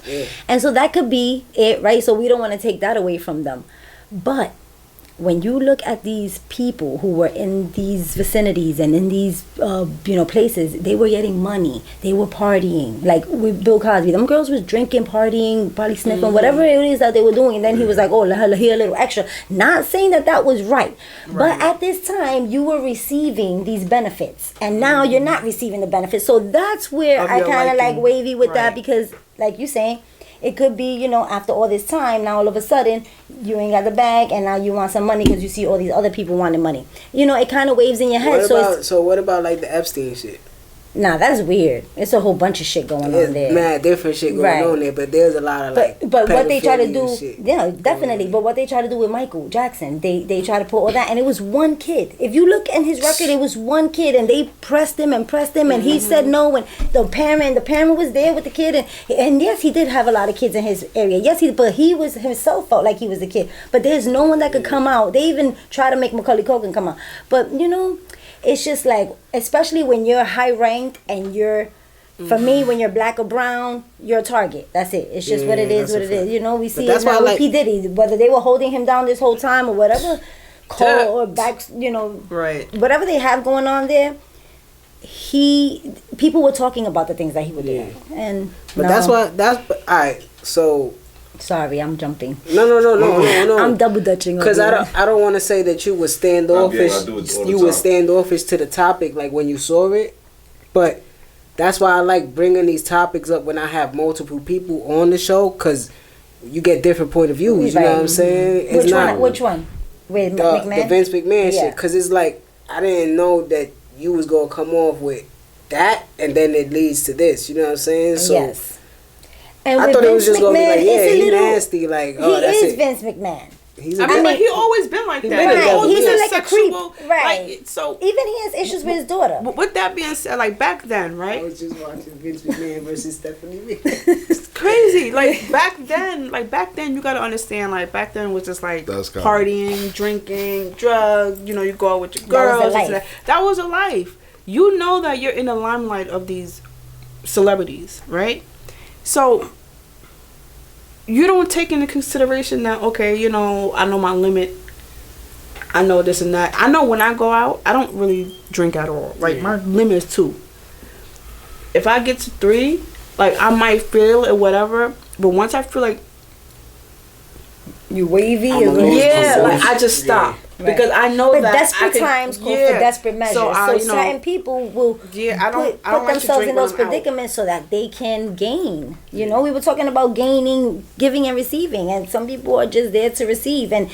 Yeah. And so that could be it, right? So we don't want to take that away from them. But when you look at these people who were in these vicinities and in these places, they were getting money, they were partying, like with Bill Cosby. Them girls was drinking, partying, probably sniffing, whatever it is that they were doing. And then he was like, oh, let her hear a little extra. Not saying that was right, but at this time you were receiving these benefits, and now you're not receiving the benefits. So that's where I kind of like wavy with that, because like you saying, it could be, after all this time, now all of a sudden, you ain't got the bag, and now you want some money because you see all these other people wanting money. It kind of waves in your head. So what about like the Epstein shit? Nah, that's weird. It's a whole bunch of shit going on there. Mad different shit going on there, but there's a lot of but what they try to do, definitely. But what they try to do with Michael Jackson, they try to put all that, and it was one kid. If you look at his record, it was one kid, and they pressed him, and he said no, and the parent was there with the kid, and yes, he did have a lot of kids in his area. Yes, but he was himself felt like he was the kid. But there's no one that could come out. They even try to make Macaulay Culkin come out, but it's just like, especially when you're high ranked and you're, for me, when you're black or brown, you're a target. That's it. It's just what it is. We see it now with P. Diddy, whether they were holding him down this whole time or whatever, or back, whatever they have going on there. People were talking about the things that he would do, but that's all right. So. Sorry, I'm jumping. No. I'm double dutching. Because I don't want to say that you were standoffish. You were standoffish to the topic, like when you saw it. But that's why I like bringing these topics up when I have multiple people on the show, because you get different point of views. You know what I'm saying? Which one? With McMahon? The Vince McMahon shit. Because it's like, I didn't know that you was gonna come off with that, and then it leads to this. You know what I'm saying? So, yes. And I with thought it was Vince just gonna be McMahon, like, yeah, it's a he little. nasty. Like, oh, He that's is it. Vince McMahon. He's I mean, mean, he always been like that. been He like always he's been like a creep, sexual. right? Like, so Even he has issues with his daughter. with that being said, like back then, I right? was just watching Vince McMahon versus Stephanie McMahon. It's crazy. Like back then, you gotta understand. Like back then was just like That's kinda- partying, drinking, drugs. You know, you go out with your That was girls. the this and life. That was a life. You know that you're in the limelight of these celebrities, right? So you don't take into consideration that, okay, you know, I know my limit. I know this and that. I know when I go out, I don't really drink at all. Like my limit is 2. If I get to 3, like I might feel it, whatever. But once I feel like, You wavy. I'm a little- yeah, like I just stop. Because I know But that I desperate can, times call for desperate measures. So, you know, certain people will I don't put like to themselves drink in when those I'm out. predicaments so that they can gain. You know, we were talking about gaining, giving and receiving, and some people are just there to receive. And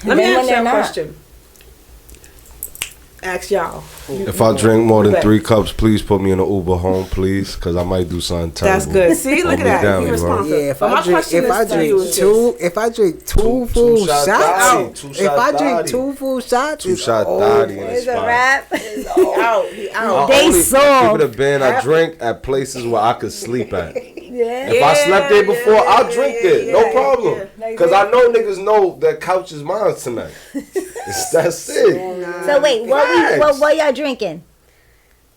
Let me then when ask you they're a not. question. Ask y'all. If I drink more than Bet. 3 cups, please put me in an Uber home, please, because I might do something terrible. That's good. See, look Hold at me that. down, You you responsive. Yeah, if But my I drink, question if I is to you drink is two, if I drink two full shot shots, daddy, two if shot I drink daddy. 2 full shots, 2 it's shot over. daddy in the It's a spot. wrap. He out. He out. They Only saw. Keep it a band. I drink at places where I could sleep at. Yeah. If I slept there before, I'll drink there. No problem. yeah. Because I know niggas know that couch is mine tonight. That's it. So wait, what y'all drinking?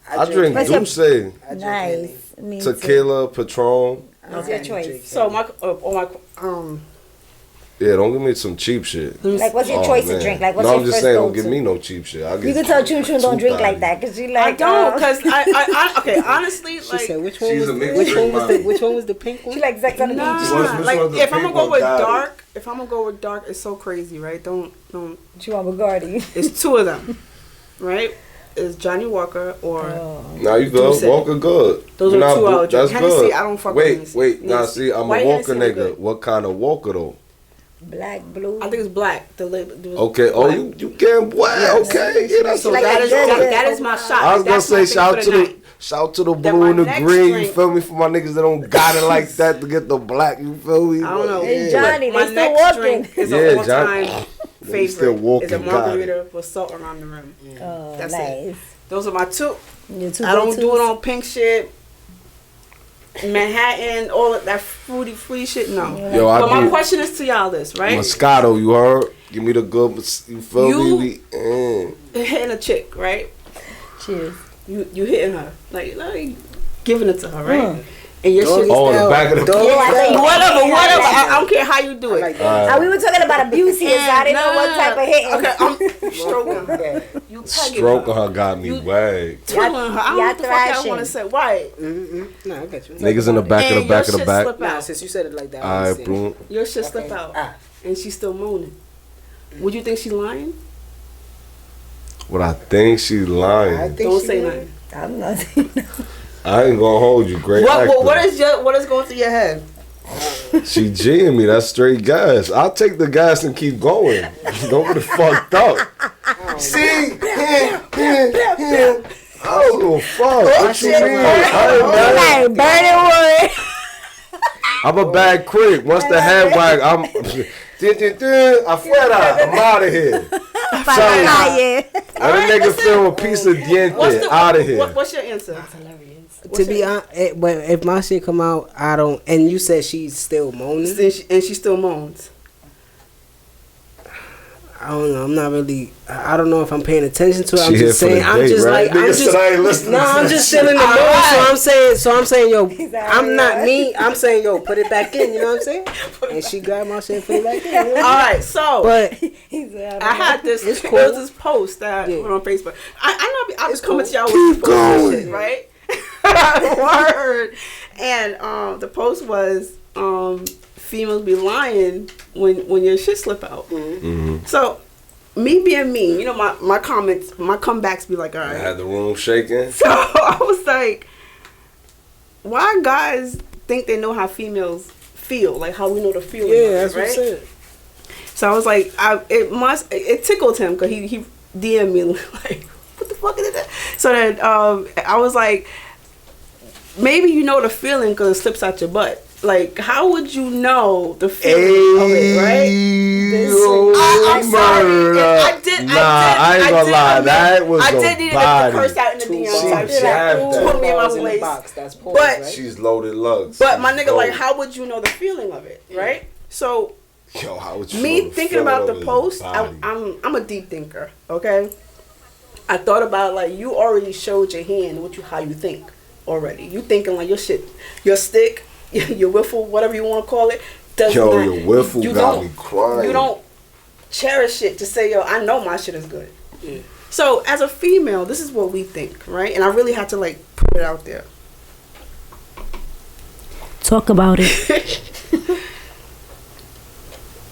I drink What's your- Douce, Nice. Me tequila, Patron. too. What's your choice? So my Yeah, don't give me some cheap shit. Like, what's your Oh, choice man. to drink? Like, what's No, your I'm just first saying, don't go-to? give me no cheap shit. I'll You get can tell Chun Chun don't too drink like body. that because she I like don't, because I okay, honestly, She like said, which one She's was a mixed which one drink was the body. which one was the pink one? she like sex on the beach. nah, Which like one's the if I'm gonna pink go one? with Got it. dark, if I'm gonna go with dark, it's so crazy, right? Don't. She want Bugatti. It's 2 of them, right? It's Johnny Walker or Now you Douce. good. Walker good. Those You are not 2 hour bo- That's Hennessy, good. I don't fuck with Wait, Hennessy. wait. Now Hennessy. see, I'm a White Walker Hennessy, I'm nigga. good. What kind of Walker though? Black, blue. I think it's black. The label. Okay. Oh, you getting well? Okay. Yeah, that's So Like that a is good- that is my shot. I was gonna That's my say thing shout for to the the night. shout to the Then blue my and the next green. You drink- feel me? For my niggas that don't got it like that to get the black. You feel me? I don't know. Hey, Yeah. Johnny, My they still next walking. drink is Yeah, an all-time Johnny. favorite. still walking, It's a got margarita with salt around the rim. Oh, That's nice. it. Those are my 2. Your two I don't go-tos? do it on pink shit. Manhattan, all of that fruity shit. No. Yo, I But my do question is to y'all this, right? Moscato. You heard? Give me the good. You feel You- me? Hitting a chick, right? Cheers. You hitting her, like giving it to her, right? And your shit. Oh, in the back of the. Yeah, I thought you- Whatever. Yeah, I don't care how you do it. we were talking about abuse here, so I didn't know what type of hitting. Okay, I'm stroking her. You pegging Stroking her. her got me wagged. Twirling her. I don't know Y'all what the fuck y'all thrashing. want to say. Why? No, I got you. Niggas in the back of And the back of your the shit back. slip Nah, out. since you said it like that, I Alright, understand. boom. Your shit slip out. And she's still moaning. Would you think she's lying? What I think she I lying. think Don't she say did. nothing. I'm not. I ain't gonna hold you. Great actor. What is going through your head? She G'ing me. That's straight gas. I'll take the gas and keep going. Don't get it fucked up. See? I don't give a fuck. What you mean? I ain't mad. Burning wood. I'm a bad critic. Once the head wag, I'm. Afuera. I'm out of here. Yeah. Let a nigga feel a piece of diente. Out of here. What's your answer? To be honest, but if my shit come out, I don't. And you said she's still moaning. And she still moans. I don't know. I'm not really. I don't know if I'm paying attention to it. I'm She here just for the saying. I'm date, just right? like. I'm Nigga said I ain't just. listening No, to I'm that just shit. still in the mood. So I'm saying, yo, I'm not alright. me. I'm saying, yo, put it back in. You know what I'm saying? And she grabbed my shit and put it back in. You know? All right, so But I had this. It's It cool. was this post that I Yeah. put on Facebook. I know I was It's coming cool. to y'all Keep with bullshit, going. right? Word. And the post was females be lying when your shit slip out. So me being me, you know, my comments, my comebacks be like, all I right. had the room shaking. So I was like, why guys think they know how females feel, like how we know the feeling, yeah, of it, that's what right? I said. So I was like, it tickled him because he DM'd me like, what the fuck is that? So then I was like, maybe you know the feeling because it slips out your butt. Like, how would you know the feeling of it, right? I'm sorry. I ain't gonna lie. That was I did need to curse out in the DM type shit. Put me in my place. That's pause, but right? She's loaded lugs. But my nigga, like, how would you know the feeling of it, right? So, yo, how would you me thinking about the post, I'm a deep thinker. Okay, I thought about like you already showed your hand how you think already. You thinking like your shit, your stick. Your wiffle, whatever you want to call it, your wiffle got me crying. You don't cherish it to say, yo, I know my shit is good. Yeah. So as a female, this is what we think, right? And I really had to like put it out there. Talk about it.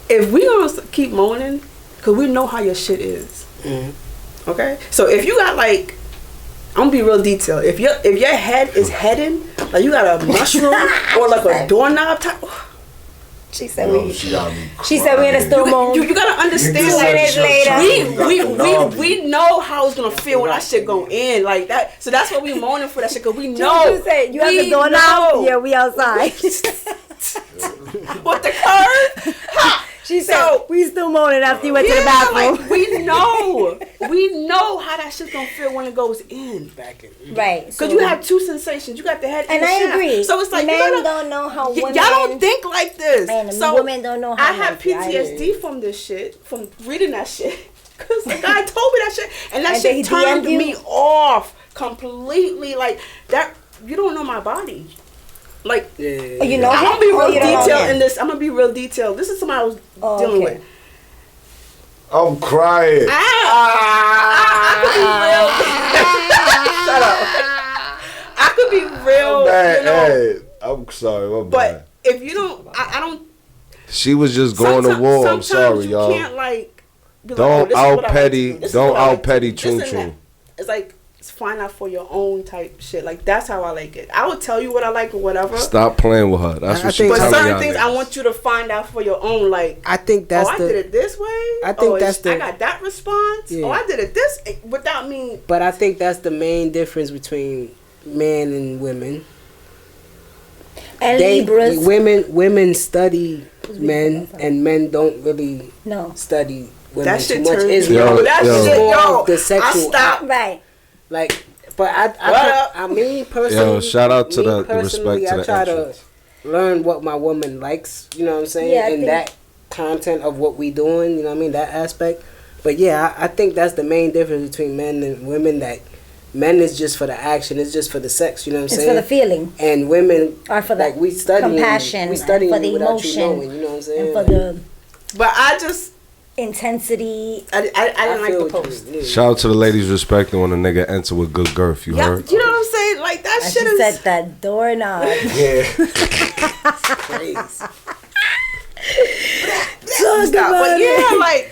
If we gonna keep moaning, cause we know how your shit is. Mm-hmm. Okay, so if you got like, I'm gonna be real detailed. If your head is heading, like you got a mushroom or like a doorknob type. She said she got me she said we had a storm on. You gotta understand like we know how it's gonna feel when that shit go in like that. So that's what we moaning for that shit because we know. You said you have the doorknob. Yeah, we outside. What the curve? Ha! She said we still moaning after you went to the bathroom. Like, we know how that shit's gonna feel when it goes in. Back in. Right. Because you have two sensations. You got the head and the I shaft. agree. So it's like men don't know how women. Y'all don't think like this. And so women don't know how. I have PTSD from this shit, from reading that shit. Because the guy told me that shit, and that shit turned me off completely. Like that, you don't know my body. Like, you know, I'm gonna be real detailed in this. I'm gonna be real detailed. This is somebody I was dealing with. I'm crying. I could be real. Shut up. I could be real. Hey, I'm sorry. My bad. But if you don't, I don't. She was just going to war. I'm sorry, y'all. You can't like. Don't out petty. Don't out petty Chun Chun. It's like. Find out for your own type shit. Like that's how I like it. I would tell you what I like or whatever. Stop playing with her. That's what she's telling me. But certain things I want you to find out for your own. Like I think that's I did it this way. I think I got that response. Yeah. I did it this without me. But I think that's the main difference between men and women. And Libras. Women study men, and men don't really study women that shit too much. Is more the sexual. Right. Like, but I mean personally. Yo, shout out to the respect to the I try to learn what my woman likes. You know what I'm saying? Yeah, and that content of what we doing. You know what I mean? That aspect. But yeah, I think that's the main difference between men and women. That men is just for the action. It's just for the sex. You know what I'm saying? It's for the feeling. And women are for the like we study compassion. We study for the emotion. You knowing, you know what I'm saying? And for the. But I just. Intensity. I didn't like the post. Shout out to the ladies respecting when a nigga enter with good girth. You heard? You know what I'm saying? Like that and shit she is. said that doorknob. Yeah. Crazy. But yeah, like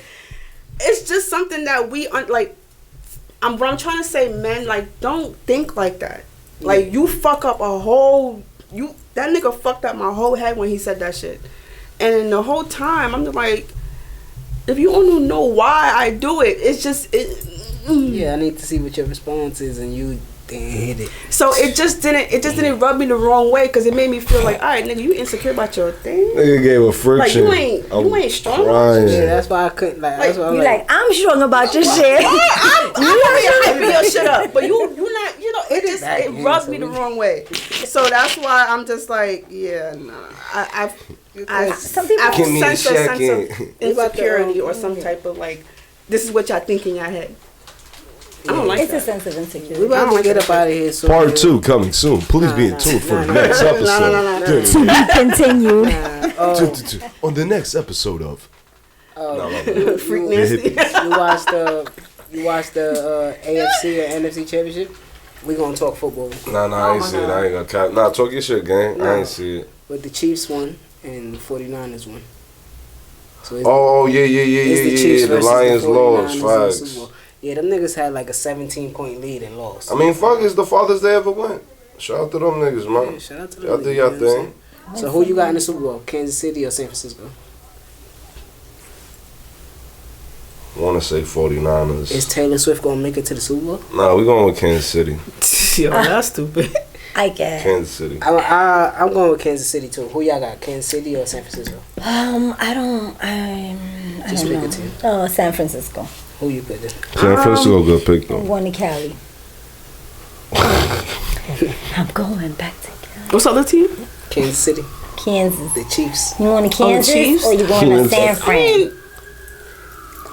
it's just something that we like. I'm trying to say, men, like don't think like that. Like you fuck up a whole. That nigga fucked up my whole head when he said that shit, and the whole time I'm like. If you only know why I do it, it's just Yeah, I need to see what your response is, and you didn't hit it. So it just didn't rub me the wrong way because it made me feel like, all right, nigga, you insecure about your thing. Nigga gave a friction. Like you ain't strong about your shit. Yeah, that's why I couldn't. Like that's why you like I'm strong about your shit. I'm hyping your shit up, but you not. You know, it rubbed me the wrong way. So that's why I'm just like, yeah, nah. Some people give me a sense of insecurity second. or some type of like, this is what y'all think in your head. I don't like it's that. a sense of insecurity. We about to get up out of here soon. Part 2 coming soon. Please be in tune for the next episode. To be continued. On the next episode of Freak Nasty. You watched the AFC or NFC championship? We gonna talk football. Nah, I ain't see it. I ain't gonna cap. Nah, talk your shit, gang. I ain't see it. But the Chiefs won and the 49ers won. So yeah. The Lions lost. Facts. Yeah, them niggas had like a 17-point lead and lost. I mean, fuck, it's the farthest they ever went. Shout out to them niggas, man. Yeah, shout out to them. Y'all do your thing. So who you got in the Super Bowl? Kansas City or San Francisco? I want to say 49ers. Is Taylor Swift gonna make it to the Super Bowl? Nah, we going with Kansas City. Yo, that's stupid. I guess. Kansas City. I'm going with Kansas City too. Who y'all got? Kansas City or San Francisco? I don't Just pick know. a team. Oh, San Francisco. Who you picking? San Francisco, good pick though. I'm going to Cali. I'm going back to Cali. What's the other team? Kansas City. Kansas. The Chiefs. You going to Kansas Chiefs? or you going to Kansas. San Fran?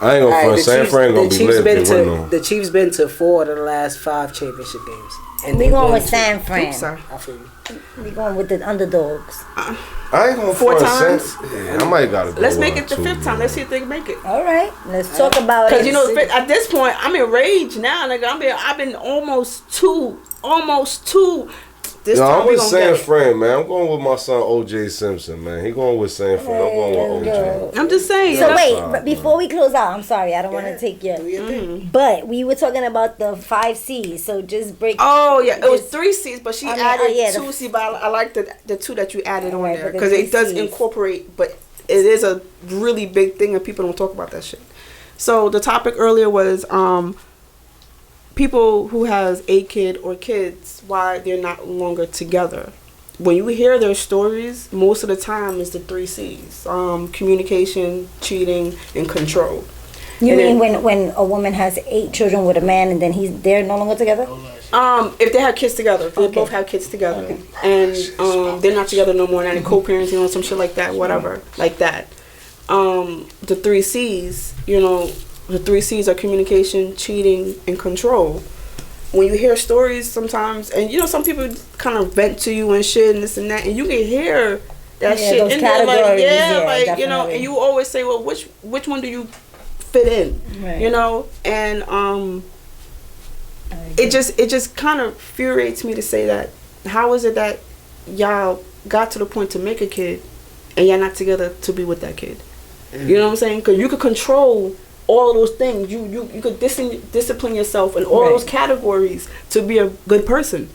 I ain't gonna front. San Fran gonna be lit. They win though. The Chiefs been to 4 of the last 5 championship games. And We they going won with 2. San Fran. Sorry. I feel you. We going with the underdogs. I ain't gonna 4 front. times? Yeah, I might gotta go. Let's make it the two, 5th time. Let's see if they can make it. All right, let's talk about it. Because you know, at this point, I'm enraged now. Nigga, I've been almost two. This Yo, time I'm we with gonna San get it. Fran, man. I'm going with my son OJ Simpson, man. He going with San Fran. I'm going with OJ. I'm just saying. So you know? wait, but before we close out, I'm sorry, I don't want to take your. But we were talking about the 5 C's, so just break. Oh yeah, it was just- 3 C's, but she I mean, added yeah, 2 C's. But I like the 2 that you added on Right, there but the because it 3 does Cs. incorporate. But it is a really big thing, and people don't talk about that shit. So the topic earlier was people who has a kid or kids, why they're not longer together. When you hear their stories, most of the time is the 3 C's: communication, cheating, and control. You and mean when a woman has 8 children with a man and then they're no longer together? If they have kids together, if they Okay. both have kids together, and they're not together no more, now they're co-parenting or some shit like that, whatever, like that. The 3 C's, the 3 C's are communication, cheating, and control. When you hear stories sometimes, and some people kind of vent to you and shit and this and that, and you can hear that Yeah, shit those in there, categories, yeah, like definitely. and you always say, well, which one do you fit in, Right. and it just kind of infuriates me to say that. How is it that y'all got to the point to make a kid and y'all not together to be with that kid? You know what I'm saying? Because you could control all of those things. You could discipline yourself in all those categories to be a good person.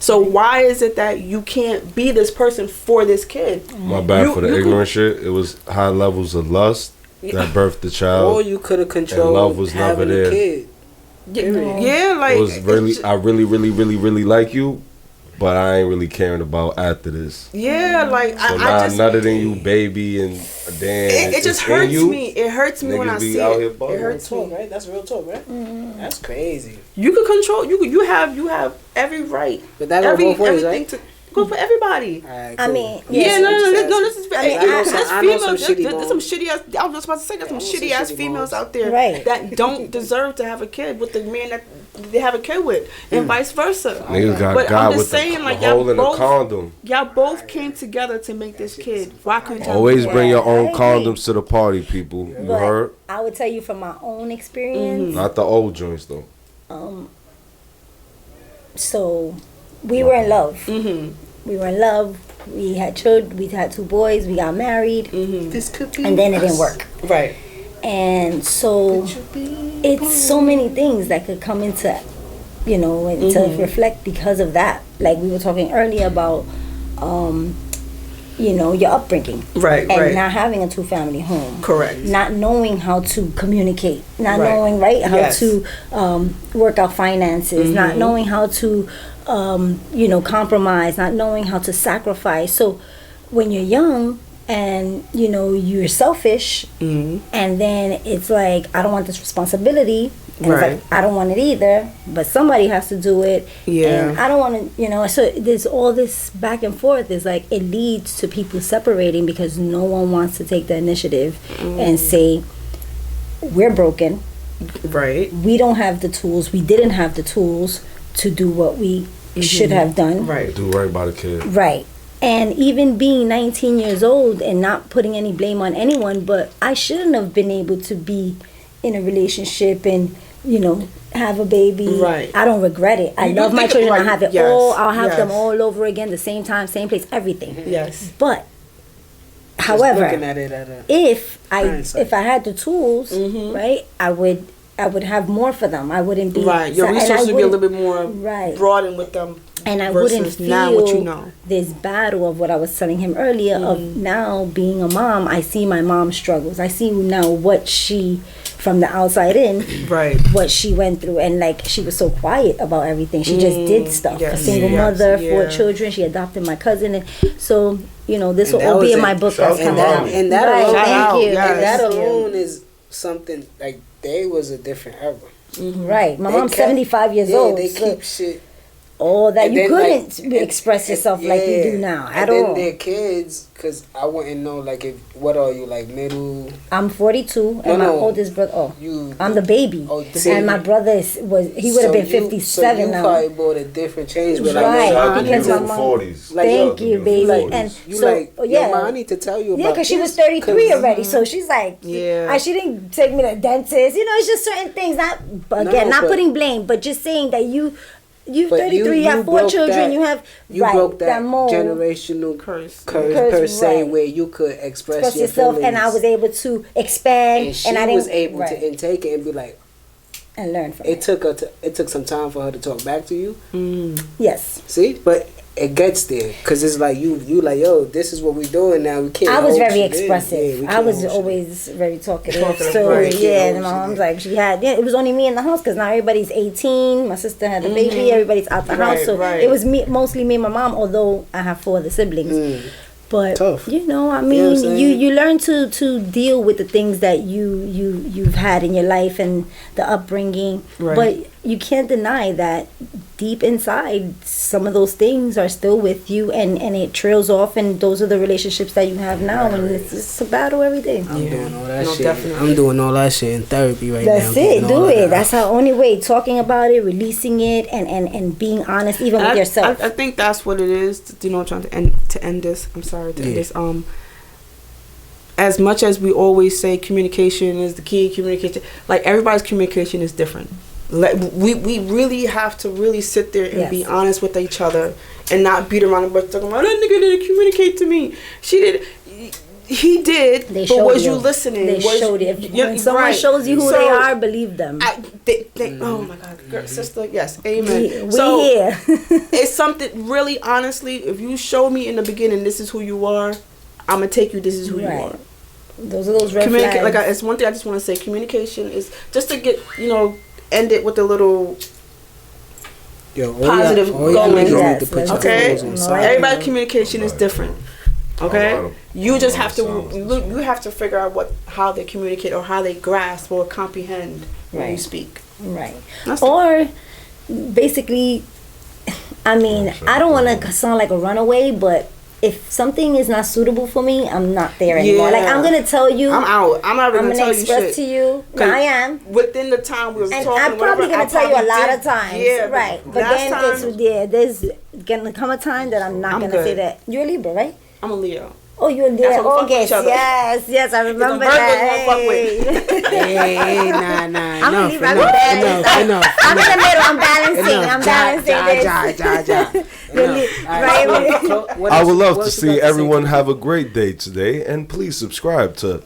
So why is it that you can't be this person for this kid? My bad for the ignorant shit. It was high levels of lust that birthed the child. Or you could have controlled and love was never having there. a kid. Yeah, like It was really, I really, really, really, really like you, but I ain't really caring about after this. Yeah, like So I now just nutted in you, baby, and then it just hurts me. It hurts me when I see out it. here It bugging. hurts Talk, me. right? That's real talk, right? That's crazy. You could control. You have every right. But that go both ways, everything right? to go for everybody. Alright, I cool. mean, Yeah, no, this is. I mean, there's I know some females. shitty There's some shitty ass. I was just about to say there's some shitty ass females out there Right. that don't deserve to have a kid with the man that they have a kid with, and vice versa. Niggas got But I'm God just with saying, the like, hole y'all in the both- condom. Y'all both came together to make this kid. Why couldn't y'all Always do bring that? your own I agree. condoms to the party, people. You But heard? I would tell you from my own experience. Not the old joints though. So we were in love. We were in love. We had children. We had 2 boys. We got married, This could be. and then it didn't work. Right. And so it's so many things that could come into, to reflect because of that. Like we were talking earlier about, your upbringing. Right. And Right. not having a 2-family home. Correct. Not knowing how to communicate. Not Right. knowing, how Yes. to work out finances. Not knowing how to, compromise. Not knowing how to sacrifice. So when you're young and, you're selfish, and then it's like, I don't want this responsibility. And Right. it's like, I don't want it either, but somebody has to do it. Yeah. And I don't want to, so there's all this back and forth. It's like, it leads to people separating because no one wants to take the initiative and say, we're broken. Right. We don't have the tools. We didn't have the tools to do what we should have done. Right. Do right by the kid. Right. And even being 19 years old and not putting any blame on anyone, but I shouldn't have been able to be in a relationship and, have a baby. Right. I don't regret it. I You love my think- children. right, I have it yes, all. I'll have them yes. all over again, the same time, same place, everything. Yes. But, Just however, looking at it at a if hindsight. I had the tools, right, I would have more for them. I wouldn't be Right. Your and I resources would be a little wouldn't- bit more Right. broadened with them. and I versus wouldn't feel now what you know. this battle of what I was telling him earlier of now being a mom. I see my mom's struggles. I see now what she from the outside in, Right. what she went through, and like she was so quiet about everything. She just did stuff. Yes. A single Yes. mother, 4 Yeah. children. She adopted my cousin, and so this will that all be was in it. my book Shout that's out to coming out. mommy. And that Right, alone, thank you. yes. and that Thank you. alone is something like they was a different era. Right. My They mom's kept- 75 years yeah, old. they so keep shit. all that And you then, couldn't like, express yourself like you do now and at then all. their kids, because I wouldn't know, like, what are you, like, middle? I'm 42, and my No. oldest brother. Oh, You. I'm the baby, Oh, the and my baby. brother he would have been 57 so you now. probably bought a different change with, like, Right. Shout out to Because beautiful my mom- 40s. Like, Thank you, baby. Like, And you so, like, yeah. yo, ma, I need to tell you about Yeah, because she was this, 33 'cause- already, so she's like, Yeah. she didn't take me to the dentist. It's just certain things. Not but- putting blame, but just saying that you're But 33, you have 4 broke children, that- you have you broke that mold. generational Curse. curse per se, right. where you could express your yourself, feelings, and I was able to expand, and she and I didn't was able right, to intake it and be like, and learn from it took her it took some time for her to talk back to you. Yes. See, but it gets there because it's like you like, yo, this is what we doing now. We can't. I was hold very shit in. expressive. Yeah, we I can't was hold shit always very talkative. Talkative, So right. yeah, and Can't my hold mom's shit like she had. Yeah, it was only me in the house because now everybody's 18. My sister had a baby. Everybody's out the house, Right, so right. it was mostly me and my mom. Although I have 4 other siblings. But Tough. I mean, You know what I'm saying? you learn to deal with the things that you've had in your life and the upbringing. Right. But you can't deny that deep inside, some of those things are still with you, and it trails off, and those are the relationships that you have now, and it's a battle every day. I'm doing all that No, shit. definitely. I'm doing all that shit in therapy right now. That's it. getting all Do of it. that That's our only way. Talking about it, releasing it, and being honest even with yourself. I think that's what it is. Trying to end this. I'm sorry to end this. As much as we always say communication is the key, communication, like everybody's communication is different. Like we really have to really sit there and be honest with each other and not beat around the bush talking about that nigga didn't communicate to me. She did. He did. They but showed was you. you listening? They showed you. When someone shows you who they are, believe them. Oh my God, girl, sister, yes, amen. We so here. it's something really, honestly. If you show me in the beginning, this is who you are, I'm gonna take you. This is who you are. Those are those red flags. Like it's one thing I just want to say. Communication is just to get end it with a little positive going. Yes, Okay, No, everybody's communication is different. Okay, Oh, you just have to you have to figure out how they communicate or how they grasp or comprehend when you speak. Right. That's Or basically, I mean, I don't want to sound like a runaway, but if something is not suitable for me, I'm not there anymore. Like, I'm gonna tell you, I'm out. I'm not even I'm gonna tell you express shit. to you. No, I am. Within the time we were And talking, I'm probably whatever, gonna tell you a lot did. of times, Yeah, right? But last then there's gonna come a time that I'm not I'm gonna good. say that. You're a Libra, right? I'm a Leo. Oh, you're a That's Leo. what we fuck with Oh, each other. yes, I remember Virgos that. won't fuck with. Hey, nah, I'm enough, Libra, enough. I'm in the middle. I'm balancing. I would love to see everyone have a great day today, and please subscribe to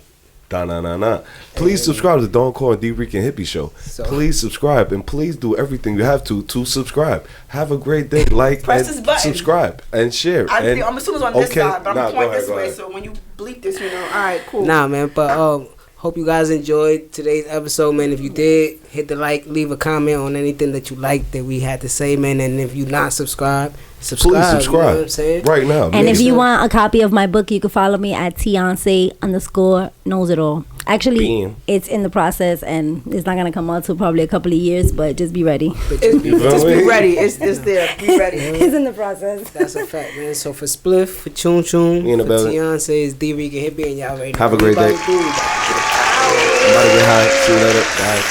Please subscribe to DonCoreAndDricanhippie show. Please subscribe, and please do everything you have to subscribe. Have a great day. Like Press and this button. subscribe and share. I'm assuming it's on this side, but I'm go pointing ahead, this go way. ahead. So when you bleep this, all right, cool. Nah, man, but hope you guys enjoyed today's episode, man. If you did, hit the like, leave a comment on anything that you liked that we had to say, man. And if you not subscribed, subscribe. Please subscribe. You know what I'm saying? Right now. And if please. you want a copy of my book, you can follow me at Beyonce_knows-it-all. Actually, Bam. it's in the process, and it's not gonna come out till probably a couple of years. But just be ready. Just be ready. It's there. Be ready. It's in the process. That's a fact, man. So for Spliff, for Chun Chun, In the for building. Beyonce, it's Dricanhippie, and y'all ready. Have a great day. I'm about to get high. See you later. Bye.